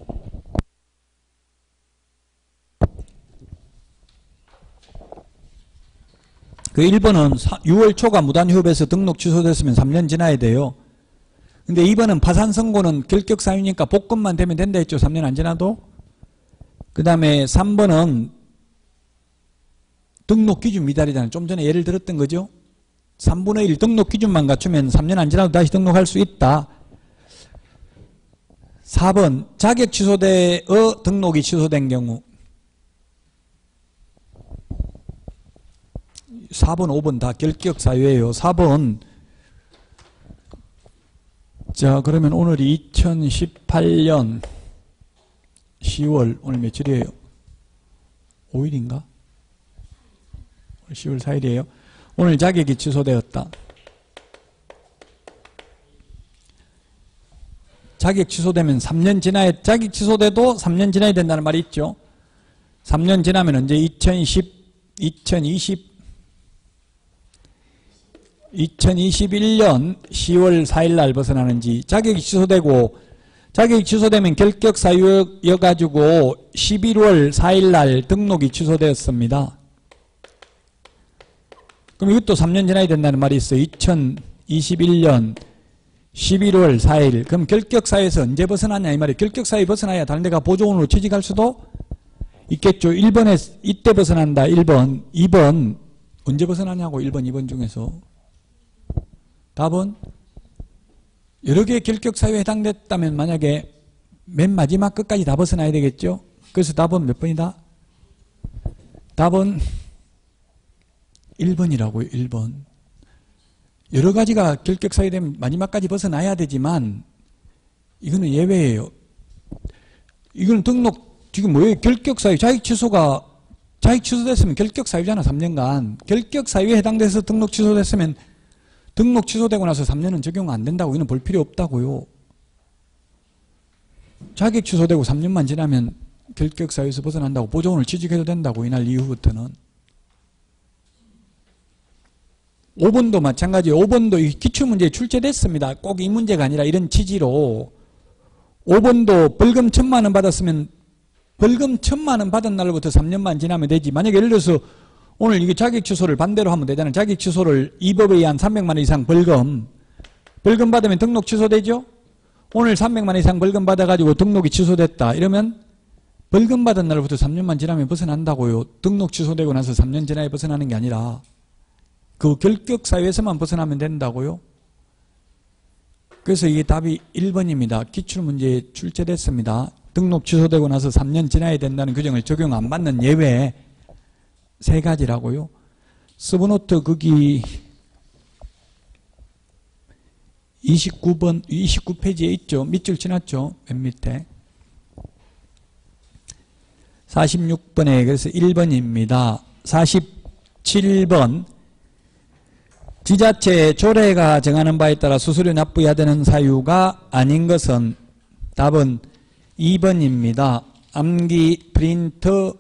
그 1번은 6월 초가 무단휴업에서 등록 취소됐으면 3년 지나야 돼요. 근데 2번은 파산 선고는 결격사유니까 복권만 되면 된다 했죠. 3년 안 지나도. 그 다음에 3번은 등록 기준 미달이잖아요. 좀 전에 예를 들었던 거죠. 3분의 1 등록 기준만 갖추면 3년 안 지나도 다시 등록할 수 있다. 4번 자격 취소대의 등록이 취소된 경우. 4번, 5번 다 결격 사유예요. 4번 자, 그러면 오늘이 2018년 10월, 오늘 며칠이에요? 5일인가? 10월 4일이에요. 오늘 자격이 취소되었다. 자격 취소되면 3년 지나야, 자격 취소돼도 3년 지나야 된다는 말이 있죠. 3년 지나면 언제 2021년 10월 4일 날 벗어나는지. 자격이 취소되고, 자격이 취소되면 결격 사유여가지고 11월 4일 날 등록이 취소되었습니다. 그럼 이것도 3년 지나야 된다는 말이 있어요. 2021년 11월 4일. 그럼 결격사유에서 언제 벗어나냐 이 말이에요. 결격사유 벗어나야 다른 데가 보조원으로 취직할 수도 있겠죠. 1번에 이때 벗어난다. 1번. 2번 언제 벗어나냐고. 1번, 2번 중에서. 답은 여러 개의 결격사유에 해당됐다면 만약에 맨 마지막 끝까지 다 벗어나야 되겠죠. 그래서 답은 몇 번이다? 답은 1번이라고요. 1번. 여러 가지가 결격사유 되면 마지막까지 벗어나야 되지만 이거는 예외예요. 이거는 등록 지금 뭐예요? 결격사유. 자격 취소됐으면 결격사유잖아. 3년간. 결격사유에 해당돼서 등록 취소됐으면 등록 취소되고 나서 3년은 적용 안 된다고. 이는 볼 필요 없다고요. 자격 취소되고 3년만 지나면 결격사유에서 벗어난다고. 보조원을 취직해도 된다고. 이날 이후부터는. 5번도 마찬가지예요. 5번도 기출문제에 출제됐습니다. 꼭 이 문제가 아니라 이런 취지로 5번도 벌금 1,000만 원 받았으면 벌금 1,000만 원 받은 날부터 3년만 지나면 되지. 만약에 예를 들어서 오늘 이게 자격 취소를 반대로 하면 되잖아요. 자격 취소를 이 법에 의한 300만 원 이상 벌금 받으면 등록 취소되죠. 오늘 300만 원 이상 벌금 받아가지고 등록이 취소됐다. 이러면 벌금 받은 날부터 3년만 지나면 벗어난다고요. 등록 취소되고 나서 3년 지나야 벗어나는 게 아니라 그 결격사유에서만 벗어나면 된다고요. 그래서 이게 답이 1번입니다. 기출문제에 출제됐습니다. 등록 취소되고 나서 3년 지나야 된다는 규정을 적용 안 받는 예외 3가지라고요. 서브노트 거기 29페이지에 있죠. 밑줄 지났죠. 맨 밑에. 46번에 그래서 1번입니다. 47번. 지자체 조례가 정하는 바에 따라 수수료 납부해야 되는 사유가 아닌 것은 답은 2번입니다. 암기 프린트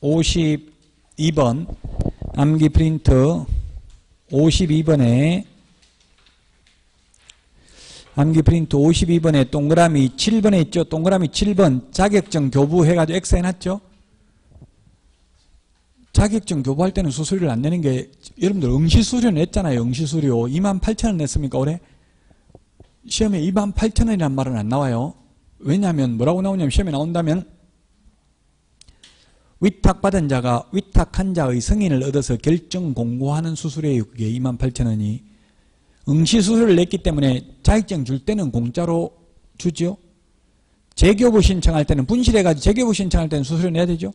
52번 암기 프린트 52번에 암기 프린트 52번에 동그라미 7번에 있죠. 동그라미 7번 자격증 교부 해가지고 X 해놨죠. 자격증 교부할 때는 수수료를 안 내는 게 여러분들 응시수료 냈잖아요. 응시수료 28,000원 냈습니까 올해? 시험에 28,000원이라는 말은 안 나와요. 왜냐하면 뭐라고 나오냐면 시험에 나온다면 위탁받은 자가 위탁한 자의 승인을 얻어서 결정 공고하는 수수료예요. 그게 28,000원이. 응시수수료를 냈기 때문에 자격증 줄 때는 공짜로 주죠. 재교부 신청할 때는 분실해가지고 재교부 신청할 때는 수수료 내야 되죠.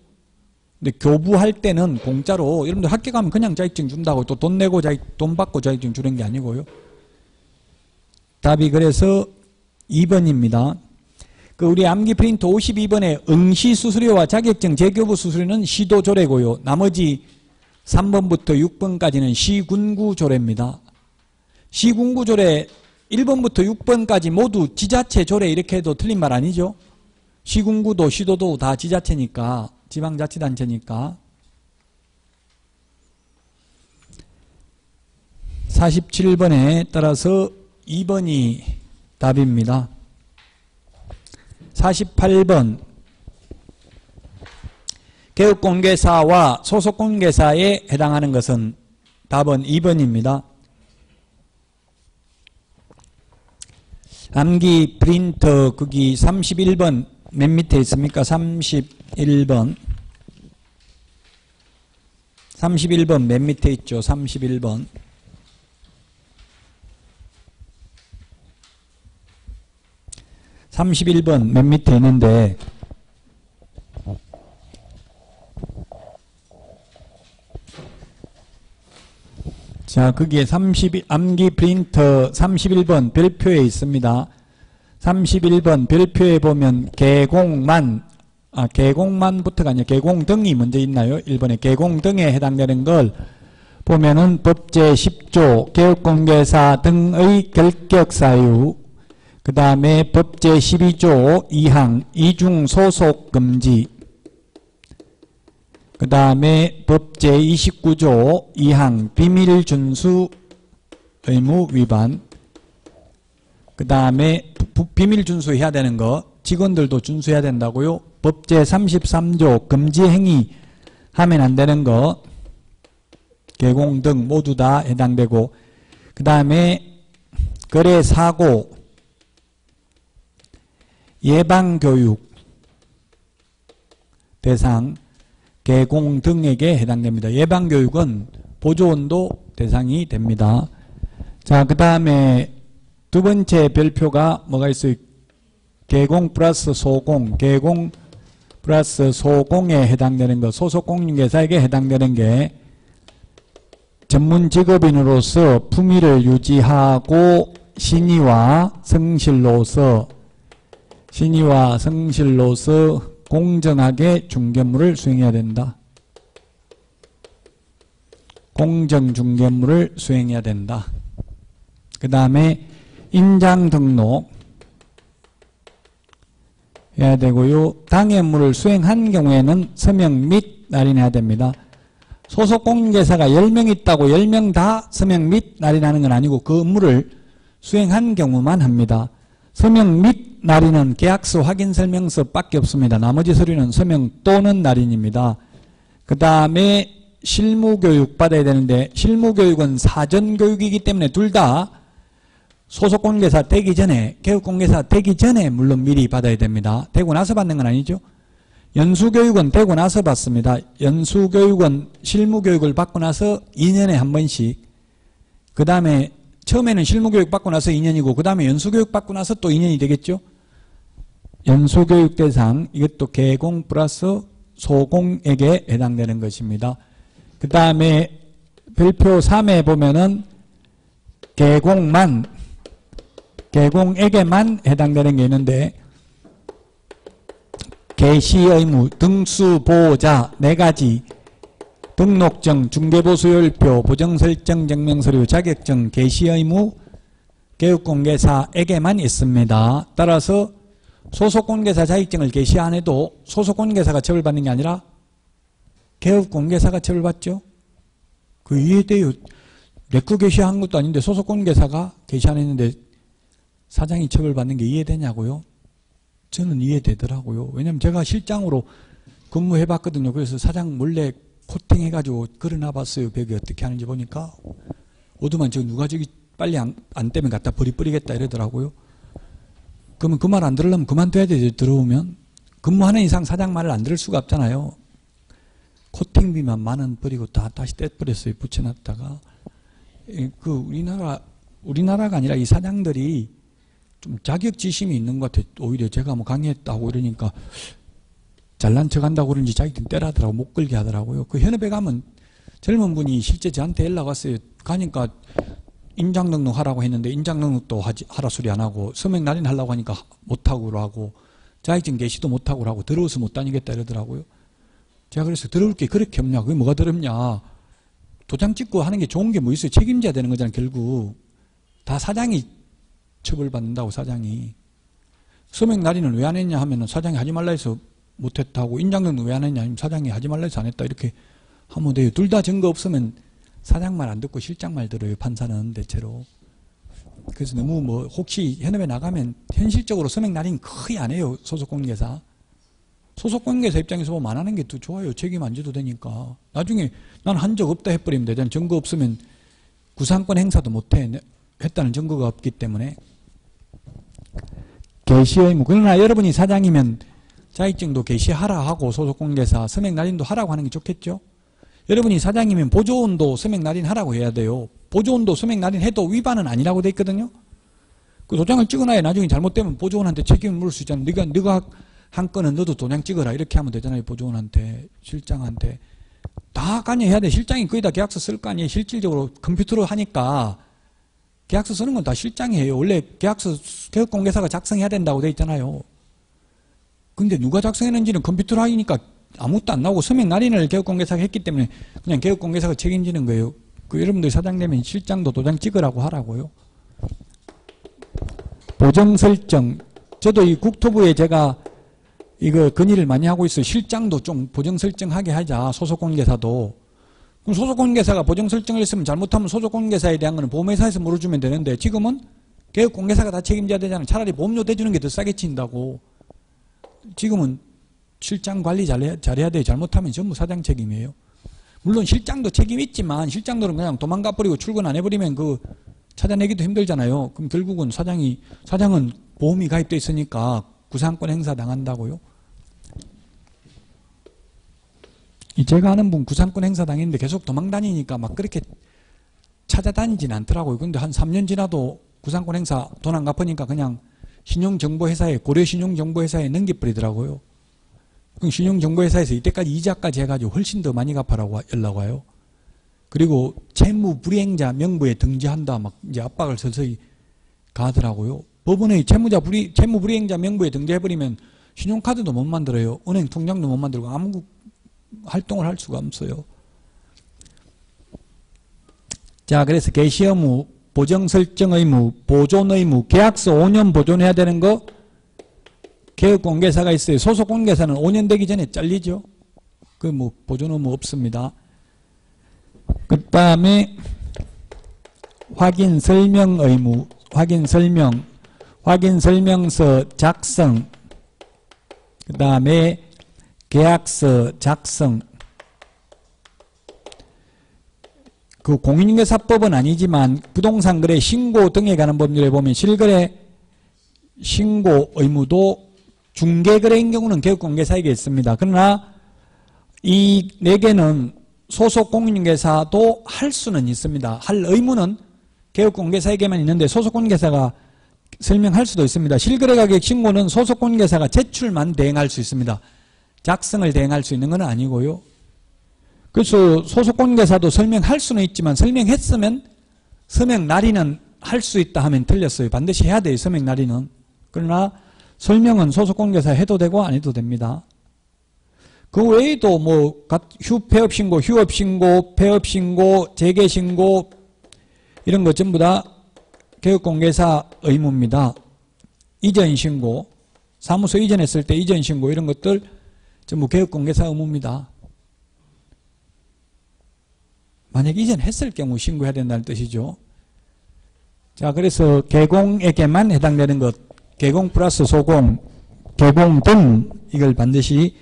근데 교부할 때는 공짜로 여러분들 학교 가면 그냥 자격증 준다고 또 돈 내고 돈 받고 자격증 주는 게 아니고요. 답이 그래서 2번입니다. 그 우리 암기 프린트 52번에 응시 수수료와 자격증 재교부 수수료는 시도 조례고요. 나머지 3번부터 6번까지는 시군구 조례입니다. 시군구 조례 1번부터 6번까지 모두 지자체 조례 이렇게 해도 틀린 말 아니죠? 시군구도 시도도 다 지자체니까 지방자치단체니까. 47번에 따라서 2번이 답입니다. 48번 개업공개사와 소속공개사에 해당하는 것은 답은 2번입니다. 암기 프린터 거기 31번 맨 밑에 있습니까? 31번 맨 밑에 있죠. 31번 31번 맨 밑에 있는데 자 자, 거기에 암기 프린터 31번 별표에 있습니다. 31번 별표에 보면 계공만부터가 아니라 계공등이 먼저 있나요? 1번에 계공등에 해당되는 걸 보면은 법제 10조 개업공개사 등의 결격사유, 그 다음에 법제 12조 2항 이중 소속 금지, 그 다음에 법제 29조 2항 비밀 준수 의무 위반, 그 다음에 비밀 준수해야 되는 거 직원들도 준수해야 된다고요. 법제 33조 금지 행위 하면 안 되는 거 개공 등 모두 다 해당되고, 그 다음에 거래 사고 예방교육 대상 개공 등에게 해당됩니다. 예방교육은 보조원도 대상이 됩니다. 자, 그 다음에 두 번째 별표가 뭐가 있어요? 개공 플러스 소공, 개공 플러스 소공에 해당되는 것, 소속 공인중개사에게 해당되는 게 전문 직업인으로서 품위를 유지하고 신의와 성실로서 공정하게 중개물을 수행해야 된다. 공정 중개물을 수행해야 된다. 그 다음에 인장 등록 해야 되고요. 당해물을 수행한 경우에는 서명 및 날인해야 됩니다. 소속 공인중개사가 10명 있다고 10명 다 서명 및 날인하는 건 아니고 그 업무를 수행한 경우만 합니다. 서명 및 날인은 계약서 확인 설명서 밖에 없습니다. 나머지 서류는 서명 또는 날인입니다. 그 다음에 실무교육 받아야 되는데 실무교육은 사전교육이기 때문에 둘 다 소속공인중개사 되기 전에, 개업공개사 되기 전에 물론 미리 받아야 됩니다. 되고 나서 받는 건 아니죠. 연수교육은 되고 나서 받습니다. 연수교육은 실무교육을 받고 나서 2년에 한 번씩, 그 다음에 처음에는 실무교육 받고 나서 2년이고 그 다음에 연수교육 받고 나서 또 2년이 되겠죠. 연수교육 대상, 이것도 개공 플러스 소공에게 해당되는 것입니다. 그 다음에 별표 3에 보면은 개공에게만 해당되는 게 있는데 개시의무, 등수보호자 4가지, 등록증, 중개보수열표, 보정설정 증명서류, 자격증, 개시의무, 개업공개사에게만 있습니다. 따라서 소속공개사 자격증을 개시 안 해도 소속공개사가 처벌받는 게 아니라 개업공개사가 처벌받죠. 그 이해돼요. 내거 개시한 것도 아닌데 소속공개사가 개시 안 했는데 사장이 처벌받는 게 이해되냐고요? 저는 이해되더라고요. 왜냐면 제가 실장으로 근무해봤거든요. 그래서 사장 몰래 코팅해가지고 걸어놔봤어요. 벽에 어떻게 하는지 보니까 어두만 저 누가 저기 빨리 안 떼면 갖다 버리겠다 이러더라고요. 그러면 그 말 안 들으려면 그만둬야 되죠. 들어오면. 근무하는 이상 사장 말을 안 들을 수가 없잖아요. 코팅비만 10,000원 버리고 다시 떼버렸어요. 붙여놨다가. 우리나라가 아니라 이 사장들이 좀 자격지심이 있는 것 같아요. 오히려 제가 뭐 강의했다고 이러니까 잘난 척 한다고 그런지 자기들 때라더라고. 못 걸게 하더라고요. 그 현업에 가면 젊은 분이 실제 저한테 연락 왔어요. 가니까 인장 등록 하라고 했는데 인장 등록도 하라 소리 안 하고 서명 날인 하려고 하니까 못하고 하고 자격증 개시도 못하고 하고 더러워서 못 다니겠다 이러더라고요. 제가 그래서 더러울 게 그렇게 없냐. 그게 뭐가 더럽냐. 도장 찍고 하는 게 좋은 게 뭐 있어요. 책임져야 되는 거잖아요. 결국 다 사장이 처벌받는다고. 사장이 서명 날인을 왜 안 했냐 하면은 사장이 하지 말라 해서 못했다고, 인장 등록 왜 안 했냐 하면 사장이 하지 말라 해서 안 했다 이렇게 하면 돼요. 둘 다 증거 없으면 사장 말 안 듣고 실장 말 들어요. 판사는 대체로. 그래서 너무 뭐 혹시 현업에 나가면 현실적으로 서명 날인 거의 안 해요. 소속공인중개사. 소속공인중개사 입장에서 보면 안 하는 게 더 좋아요. 책임 안 져도 되니까. 나중에 난 한 적 없다 해버리면 되잖아요. 증거 없으면 구상권 행사도 못해. 했다는 증거가 없기 때문에. 개시의무. 그러나 여러분이 사장이면 자격증도 개시하라 하고 소속공인중개사 서명 날인도 하라고 하는 게 좋겠죠. 여러분이 사장이면 보조원도 서명 날인 하라고 해야 돼요. 보조원도 서명 날인 해도 위반은 아니라고 돼 있거든요. 그 도장을 찍어놔야 나중에 잘못되면 보조원한테 책임을 물을 수 있잖아요. 네가 한 건은 너도 도장 찍어라 이렇게 하면 되잖아요. 보조원한테, 실장한테. 다 관여해야 돼. 실장이 거의 다 계약서 쓸 거 아니에요. 실질적으로 컴퓨터로 하니까 계약서 쓰는 건 다 실장이 해요. 원래 계약서 개업공개사가 작성해야 된다고 돼 있잖아요. 근데 누가 작성했는지는 컴퓨터로 하니까 아무것도 안 나오고 서명 날인을 개업공개사가 했기 때문에 그냥 개업공개사가 책임지는 거예요. 그 여러분들 사장 되면 실장도 도장 찍으라고 하라고요. 보정 설정. 저도 이 국토부에 제가 이거 건의를 많이 하고 있어요. 실장도 좀 보정 설정하게 하자. 소속공개사도. 그럼 소속공개사가 보정 설정을 했으면 잘못하면 소속공개사에 대한 거는 보험회사에서 물어주면 되는데 지금은 개업공개사가 다 책임져야 되잖아요. 차라리 보험료 대주는 게 더 싸게 친다고. 지금은 실장 관리 잘해야 돼요. 잘못하면 전부 사장 책임이에요. 물론 실장도 책임이 있지만 실장들은 그냥 도망가 버리고 출근 안 해버리면 그 찾아내기도 힘들잖아요. 그럼 결국은 사장은 보험이 가입돼 있으니까 구상권 행사 당한다고요. 제가 아는 분 구상권 행사 당했는데 계속 도망다니니까 막 그렇게 찾아다니진 않더라고요. 근데 한 3년 지나도 구상권 행사 돈 안 갚으니까 그냥 신용정보회사에, 고려신용정보회사에 넘겨버리더라고요. 그럼 신용정보회사에서 이때까지 이자까지 해가지고 훨씬 더 많이 갚아라고 연락 와요. 그리고 채무불이행자 명부에 등재한다 막 이제 압박을 서서히 가더라고요. 법원의 채무불이행자 명부에 등재해버리면 신용카드도 못 만들어요. 은행 통장도 못 만들고 아무 활동을 할 수가 없어요. 자, 그래서 개시 의무, 보정 설정 의무, 보존 의무, 계약서 5년 보존해야 되는 거 개업공개사가 있어요. 소속공개사는 5년 되기 전에 잘리죠. 그 뭐 보존 의무 없습니다. 그 다음에 확인 설명 의무, 확인 설명서 작성, 그 다음에 계약서 작성. 그 공인중개사법은 아니지만 부동산 거래 신고 등에 관한 법률에 보면 실거래 신고 의무도 중개거래인 경우는 개업공개사에게 있습니다. 그러나 이 4개는 소속 공인중개사도 할 수는 있습니다. 할 의무는 개업공개사에게만 있는데 소속 공인중개사가 설명할 수도 있습니다. 실거래 가격 신고는 소속 공인중개사가 제출만 대행할 수 있습니다. 작성을 대행할 수 있는 건 아니고요. 그래서 소속 공인중개사도 설명할 수는 있지만 설명했으면 서명 날인은 할 수 있다 하면 틀렸어요. 반드시 해야 돼요. 서명 날인은. 그러나 설명은 소속 공인중개사 해도 되고 안 해도 됩니다. 그 외에도 뭐 폐업신고, 휴업신고, 폐업신고, 재개신고 이런 거 전부 다 개업공개사 의무입니다. 이전신고, 사무소 이전했을 때 이전신고 이런 것들 전부 개업공개사 의무입니다. 만약 이전했을 경우 신고해야 된다는 뜻이죠. 자, 그래서 개공에게만 해당되는 것, 개공 플러스 소공, 개공 등 이걸 반드시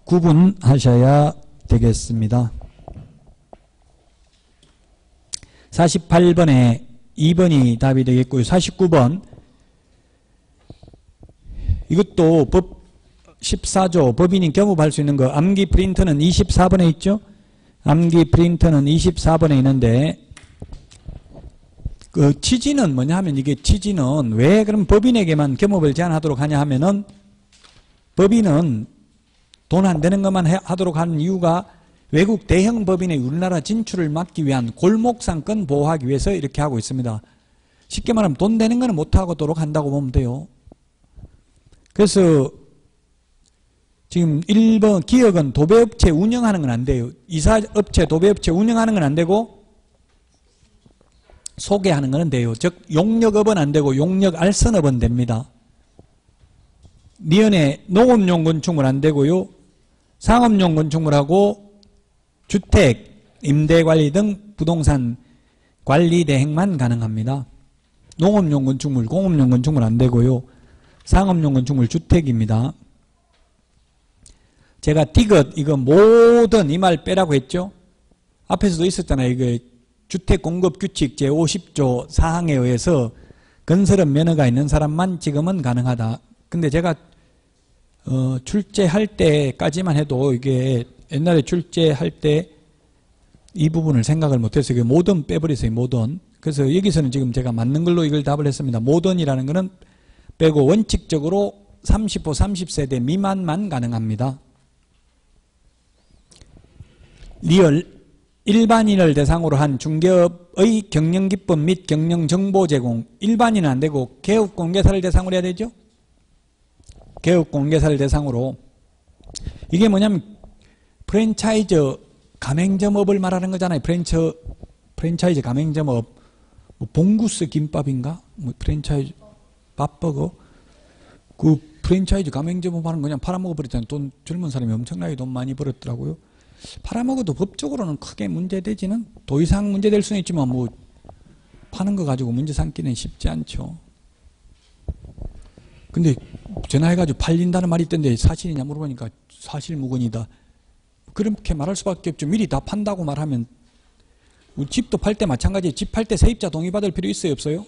구분하셔야 되겠습니다. 48번에 2번이 답이 되겠고요. 49번 이것도 법 14조 법인이 겸업할 수 있는 거 암기 프린터는 24번에 있죠. 암기 프린터는 24번에 있는데 그 취지는 뭐냐 하면 이게 취지는 왜 그럼 법인에게만 겸업을 제한하도록 하냐 하면은 법인은 돈 안 되는 것만 하도록 하는 이유가 외국 대형 법인의 우리나라 진출을 막기 위한 골목상권 보호하기 위해서 이렇게 하고 있습니다. 쉽게 말하면 돈 되는 거는 못하도록 한다고 보면 돼요. 그래서 지금 1번 기업은 도배업체 운영하는 건 안 돼요. 이사업체, 도배업체 운영하는 건 안 되고 소개하는 건 돼요. 즉 용역업은 안 되고 용역알선업은 됩니다. 미연에 농업용 건축물 안 되고요. 상업용 건축물하고 주택, 임대관리 등 부동산 관리 대행만 가능합니다. 농업용 건축물, 공업용 건축물 안 되고요. 상업용 건축물 주택입니다. 제가 디귿 이거 모든 이 말 빼라고 했죠. 앞에서도 있었잖아요. 이거 주택공급규칙 제50조 사항에 의해서 건설업 면허가 있는 사람만 지금은 가능하다. 근데 제가 출제할 때까지만 해도 이게 옛날에 출제할 때 이 부분을 생각을 못해서 이게 모든 빼버렸어요. 모든. 그래서 여기서는 지금 제가 맞는 걸로 이걸 답을 했습니다. 모던이라는 거는 빼고 원칙적으로 30호 30세대 미만만 가능합니다. 리얼 일반인을 대상으로 한 중개업의 경영기법 및 경영정보 제공. 일반인은 안 되고 개업공개사를 대상으로 해야 되죠. 개업공개사를 대상으로. 이게 뭐냐면 프랜차이즈 가맹점업을 말하는 거잖아요. 프랜차이즈 가맹점업. 뭐 봉구스 김밥인가? 뭐 프랜차이즈 밥버거. 그 프랜차이즈 가맹점업 하는 거 그냥 팔아먹어버렸잖아요. 돈, 젊은 사람이 엄청나게 돈 많이 벌었더라고요. 팔아먹어도 법적으로는 크게 문제되지는, 더 이상 문제될 수는 있지만 뭐 파는 거 가지고 문제 삼기는 쉽지 않죠. 근데 전화해가지고 팔린다는 말이 있던데 사실이냐 물어보니까 사실무근이다. 그렇게 말할 수밖에 없죠. 미리 다 판다고 말하면. 집도 팔 때 마찬가지예요. 집 팔 때 세입자 동의 받을 필요 있어요, 없어요?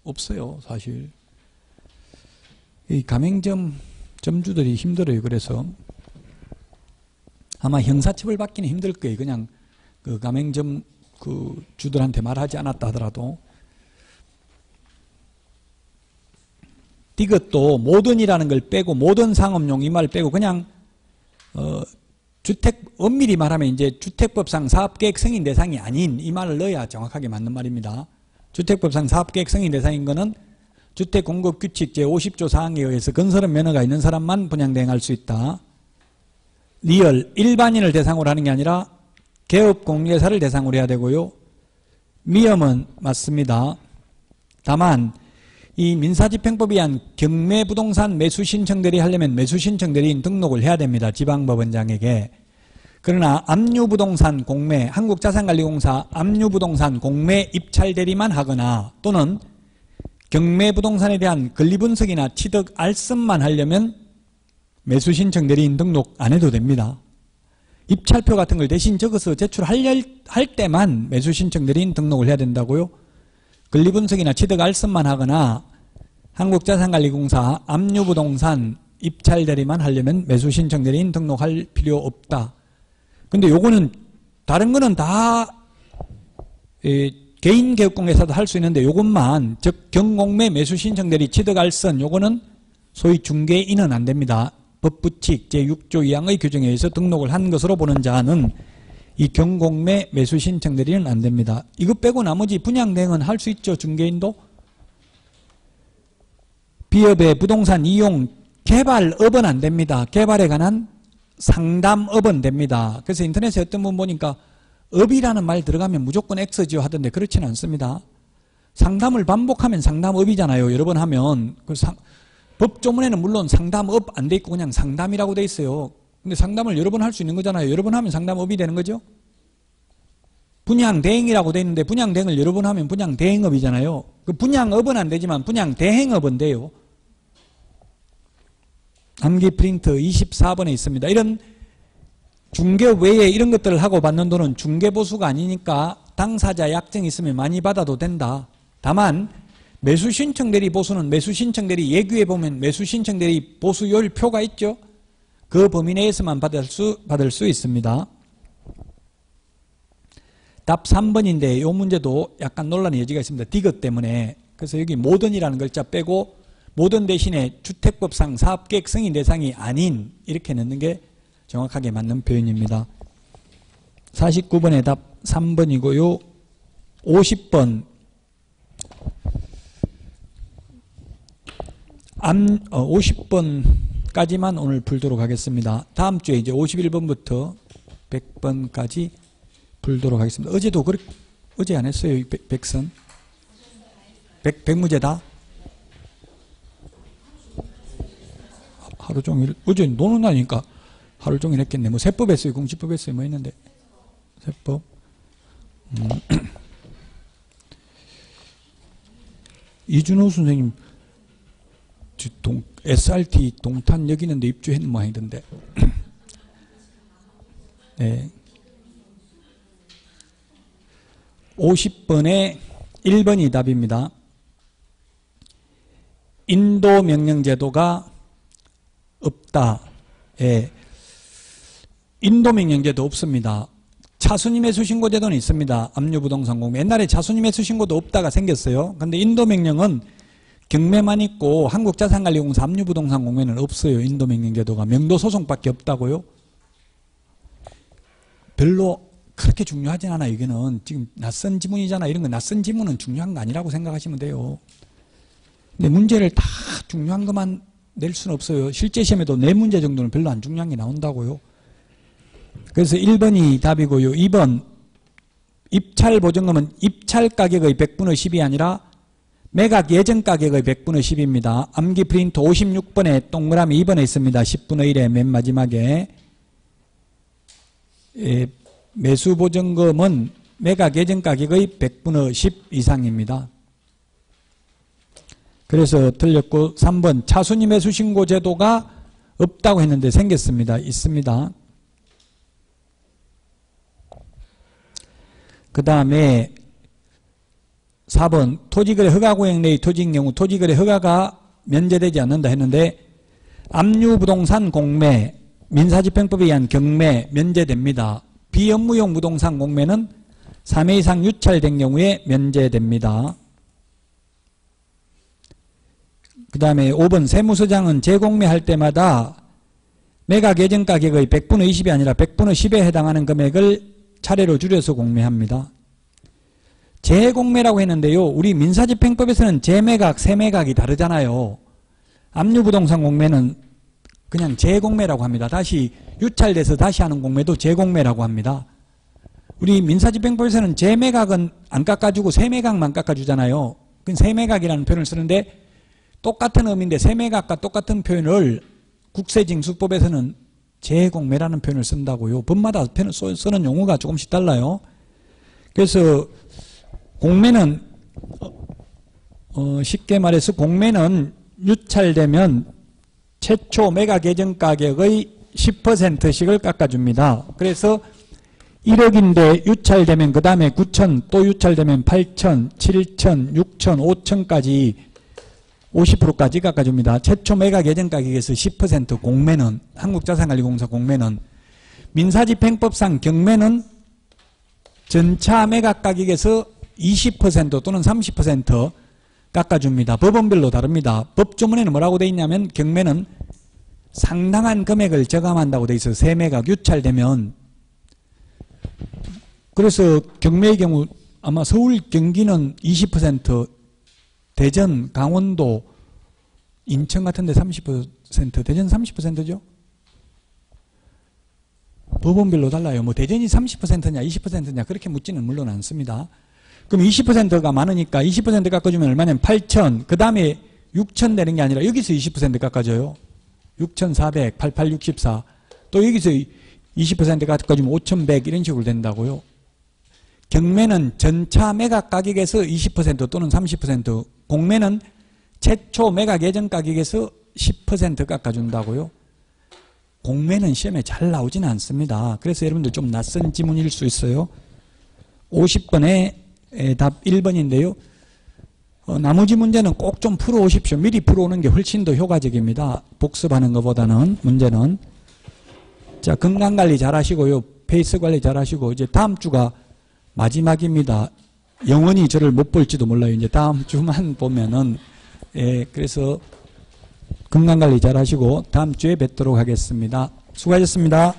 없어요, 사실. 이 가맹점 점주들이 힘들어요. 그래서 아마 형사처벌 받기는 힘들 거예요. 그냥 그 가맹점 그 주들한테 말하지 않았다 하더라도. 이것도 모든이라는 걸 빼고, 모든 상업용 이 말 빼고 그냥 주택, 엄밀히 말하면 이제 주택법상 사업계획 승인 대상이 아닌 이 말을 넣어야 정확하게 맞는 말입니다. 주택법상 사업계획 승인 대상인 거는 주택공급규칙 제50조 사항에 의해서 건설업 면허가 있는 사람만 분양대행할 수 있다. 리얼 일반인을 대상으로 하는 게 아니라 개업공개사를 대상으로 해야 되고요. 미음은 맞습니다. 다만 이 민사집행법에 의한 경매부동산 매수신청대리 하려면 매수신청대리인 등록을 해야 됩니다. 지방법원장에게. 그러나 압류부동산 공매, 한국자산관리공사 압류부동산 공매 입찰대리만 하거나 또는 경매부동산에 대한 권리분석이나 취득 알선만 하려면 매수신청대리인 등록 안 해도 됩니다. 입찰표 같은 걸 대신 적어서 제출할 때만 매수신청대리인 등록을 해야 된다고요. 권리분석이나 취득 알선만 하거나 한국자산관리공사 압류부동산 입찰대리만 하려면 매수신청대리인 등록할 필요 없다. 근데 요거는 다른 거는 다 개인 개업공개사도 할 수 있는데 요것만, 즉 경공매 매수신청대리 취득 알선, 요거는 소위 중개인은 안 됩니다. 법부칙 제6조 2항의 규정에 의해서 등록을 한 것으로 보는 자는 이 경공매 매수신청대리는 안 됩니다. 이거 빼고 나머지 분양대행은 할 수 있죠. 중개인도. 비업의 부동산 이용 개발업은 안 됩니다. 개발에 관한 상담업은 됩니다. 그래서 인터넷에 어떤 분 보니까 업이라는 말 들어가면 무조건 X지요 하던데 그렇지는 않습니다. 상담을 반복하면 상담업이잖아요. 여러 번 하면. 법조문에는 물론 상담업 안 돼 있고 그냥 상담이라고 돼 있어요. 근데 상담을 여러 번 할 수 있는 거잖아요. 여러 번 하면 상담업이 되는 거죠. 분양대행이라고 돼 있는데 분양대행을 여러 번 하면 분양대행업이잖아요. 그 분양업은 안 되지만 분양대행업은 돼요. 암기 프린트 24번에 있습니다. 이런 중개업 외에 이런 것들을 하고 받는 돈은 중개보수가 아니니까 당사자 약정이 있으면 많이 받아도 된다. 다만 매수신청대리 보수는 매수신청대리 예규에 보면 매수신청대리 보수율 표가 있죠. 그 범위 내에서만 받을 수 있습니다. 답 3번인데 이 문제도 약간 논란의 여지가 있습니다. 디귿 때문에. 그래서 여기 모든이라는 글자 빼고 모든 대신에 주택법상 사업계획 승인 대상이 아닌 이렇게 넣는 게 정확하게 맞는 표현입니다. 49번의 답 3번이고요. 50번 50번까지만 오늘 풀도록 하겠습니다. 다음 주에 이제 51번부터 100번까지 풀도록 하겠습니다. 어제도 어제 안 했어요? 백선? 100문제 다? 하루 종일, 어제 노는 날이니까 하루 종일 했겠네. 뭐 세법 했어요, 공시법 했어요, 뭐 했는데. 세법. 이준호 선생님, SRT 동탄 여기 있는데 입주했는 모양이던데. 네. 50번에 1번이 답입니다. 인도 명령제도가 없다. 예. 인도 명령제도 없습니다. 차순위 매수신고제도는 있습니다. 압류부동산 공매. 옛날에 차순위 매수신고도 없다가 생겼어요. 근데 인도 명령은 경매만 있고 한국자산관리공사 압류부동산 공매는 없어요. 인도 명령제도가. 명도소송밖에 없다고요. 별로 그렇게 중요하진 않아. 이거는 지금 낯선 지문이잖아. 이런 거 낯선 지문은 중요한 거 아니라고 생각하시면 돼요. 근데 문제를 다 중요한 것만 낼 수는 없어요. 실제 시험에도 4문제 정도는 별로 안 중요한 게 나온다고요. 그래서 1번이 답이고요. 2번 입찰 보증금은 입찰 가격의 100분의 10이 아니라 매각 예정 가격의 100분의 10입니다. 암기 프린트 56번에 동그라미 2번에 있습니다. 10분의 1의 맨 마지막에 매수 보증금은 매각 예정 가격의 100분의 10 이상입니다. 그래서 틀렸고 3번 차순위 매수 신고 제도가 없다고 했는데 생겼습니다. 있습니다. 그 다음에 4번 토지거래 허가구역 내의 토지인 경우 토지거래 허가가 면제되지 않는다 했는데 압류부동산 공매, 민사집행법에 의한 경매 면제됩니다. 비업무용 부동산 공매는 3회 이상 유찰된 경우에 면제됩니다. 그 다음에 5번 세무서장은 재공매할 때마다 매각 예정 가격의 100분의 20이 아니라 100분의 10에 해당하는 금액을 차례로 줄여서 공매합니다. 재공매라고 했는데요. 우리 민사집행법에서는 재매각, 세매각이 다르잖아요. 압류부동산 공매는 그냥 재공매라고 합니다. 다시 유찰돼서 다시 하는 공매도 재공매라고 합니다. 우리 민사집행법에서는 재매각은 안 깎아주고 세매각만 깎아주잖아요. 그건 세매각이라는 표현을 쓰는데 똑같은 의미인데 세매각과 똑같은 표현을 국세징수법에서는 재공매라는 표현을 쓴다고요. 법마다 쓰는 용어가 조금씩 달라요. 그래서 공매는 쉽게 말해서 공매는 유찰되면 최초 매각 예정 가격의 10%씩을 깎아줍니다. 그래서 1억인데 유찰되면 그 다음에 9천, 또 유찰되면 8천, 7천, 6천, 5천까지 50%까지 깎아줍니다. 최초 매각 예정 가격에서 10% 공매는, 한국자산관리공사 공매는, 민사집행법상 경매는 전차 매각 가격에서 20% 또는 30% 깎아줍니다. 법원별로 다릅니다. 법조문에는 뭐라고 되어 있냐면 경매는 상당한 금액을 저감한다고 되어 있어요. 세매각 유찰되면. 그래서 경매의 경우 아마 서울 경기는 20%, 대전, 강원도, 인천 같은 데 30%, 대전 30%죠? 법원별로 달라요. 뭐 대전이 30%냐 20%냐 그렇게 묻지는 물론 않습니다. 그럼 20%가 많으니까 20% 깎아주면 얼마냐면 8천, 그 다음에 6천 내는 게 아니라 여기서 20% 깎아줘요. 6,400, 88, 64. 또 여기서 20% 깎아주면 5,100 이런 식으로 된다고요. 경매는 전차 매각 가격에서 20% 또는 30%, 공매는 최초 매각 예정 가격에서 10% 깎아준다고요. 공매는 시험에 잘 나오지는 않습니다. 그래서 여러분들 좀 낯선 지문일 수 있어요. 50번에 답 1번인데요. 나머지 문제는 꼭 좀 풀어오십시오. 미리 풀어오는 게 훨씬 더 효과적입니다. 복습하는 것보다는 문제는. 자, 건강관리 잘 하시고요. 페이스 관리 잘 하시고 이제 다음 주가 마지막입니다. 영원히 저를 못 볼지도 몰라요. 이제 다음 주만 보면은. 그래서 건강관리 잘 하시고 다음 주에 뵙도록 하겠습니다. 수고하셨습니다.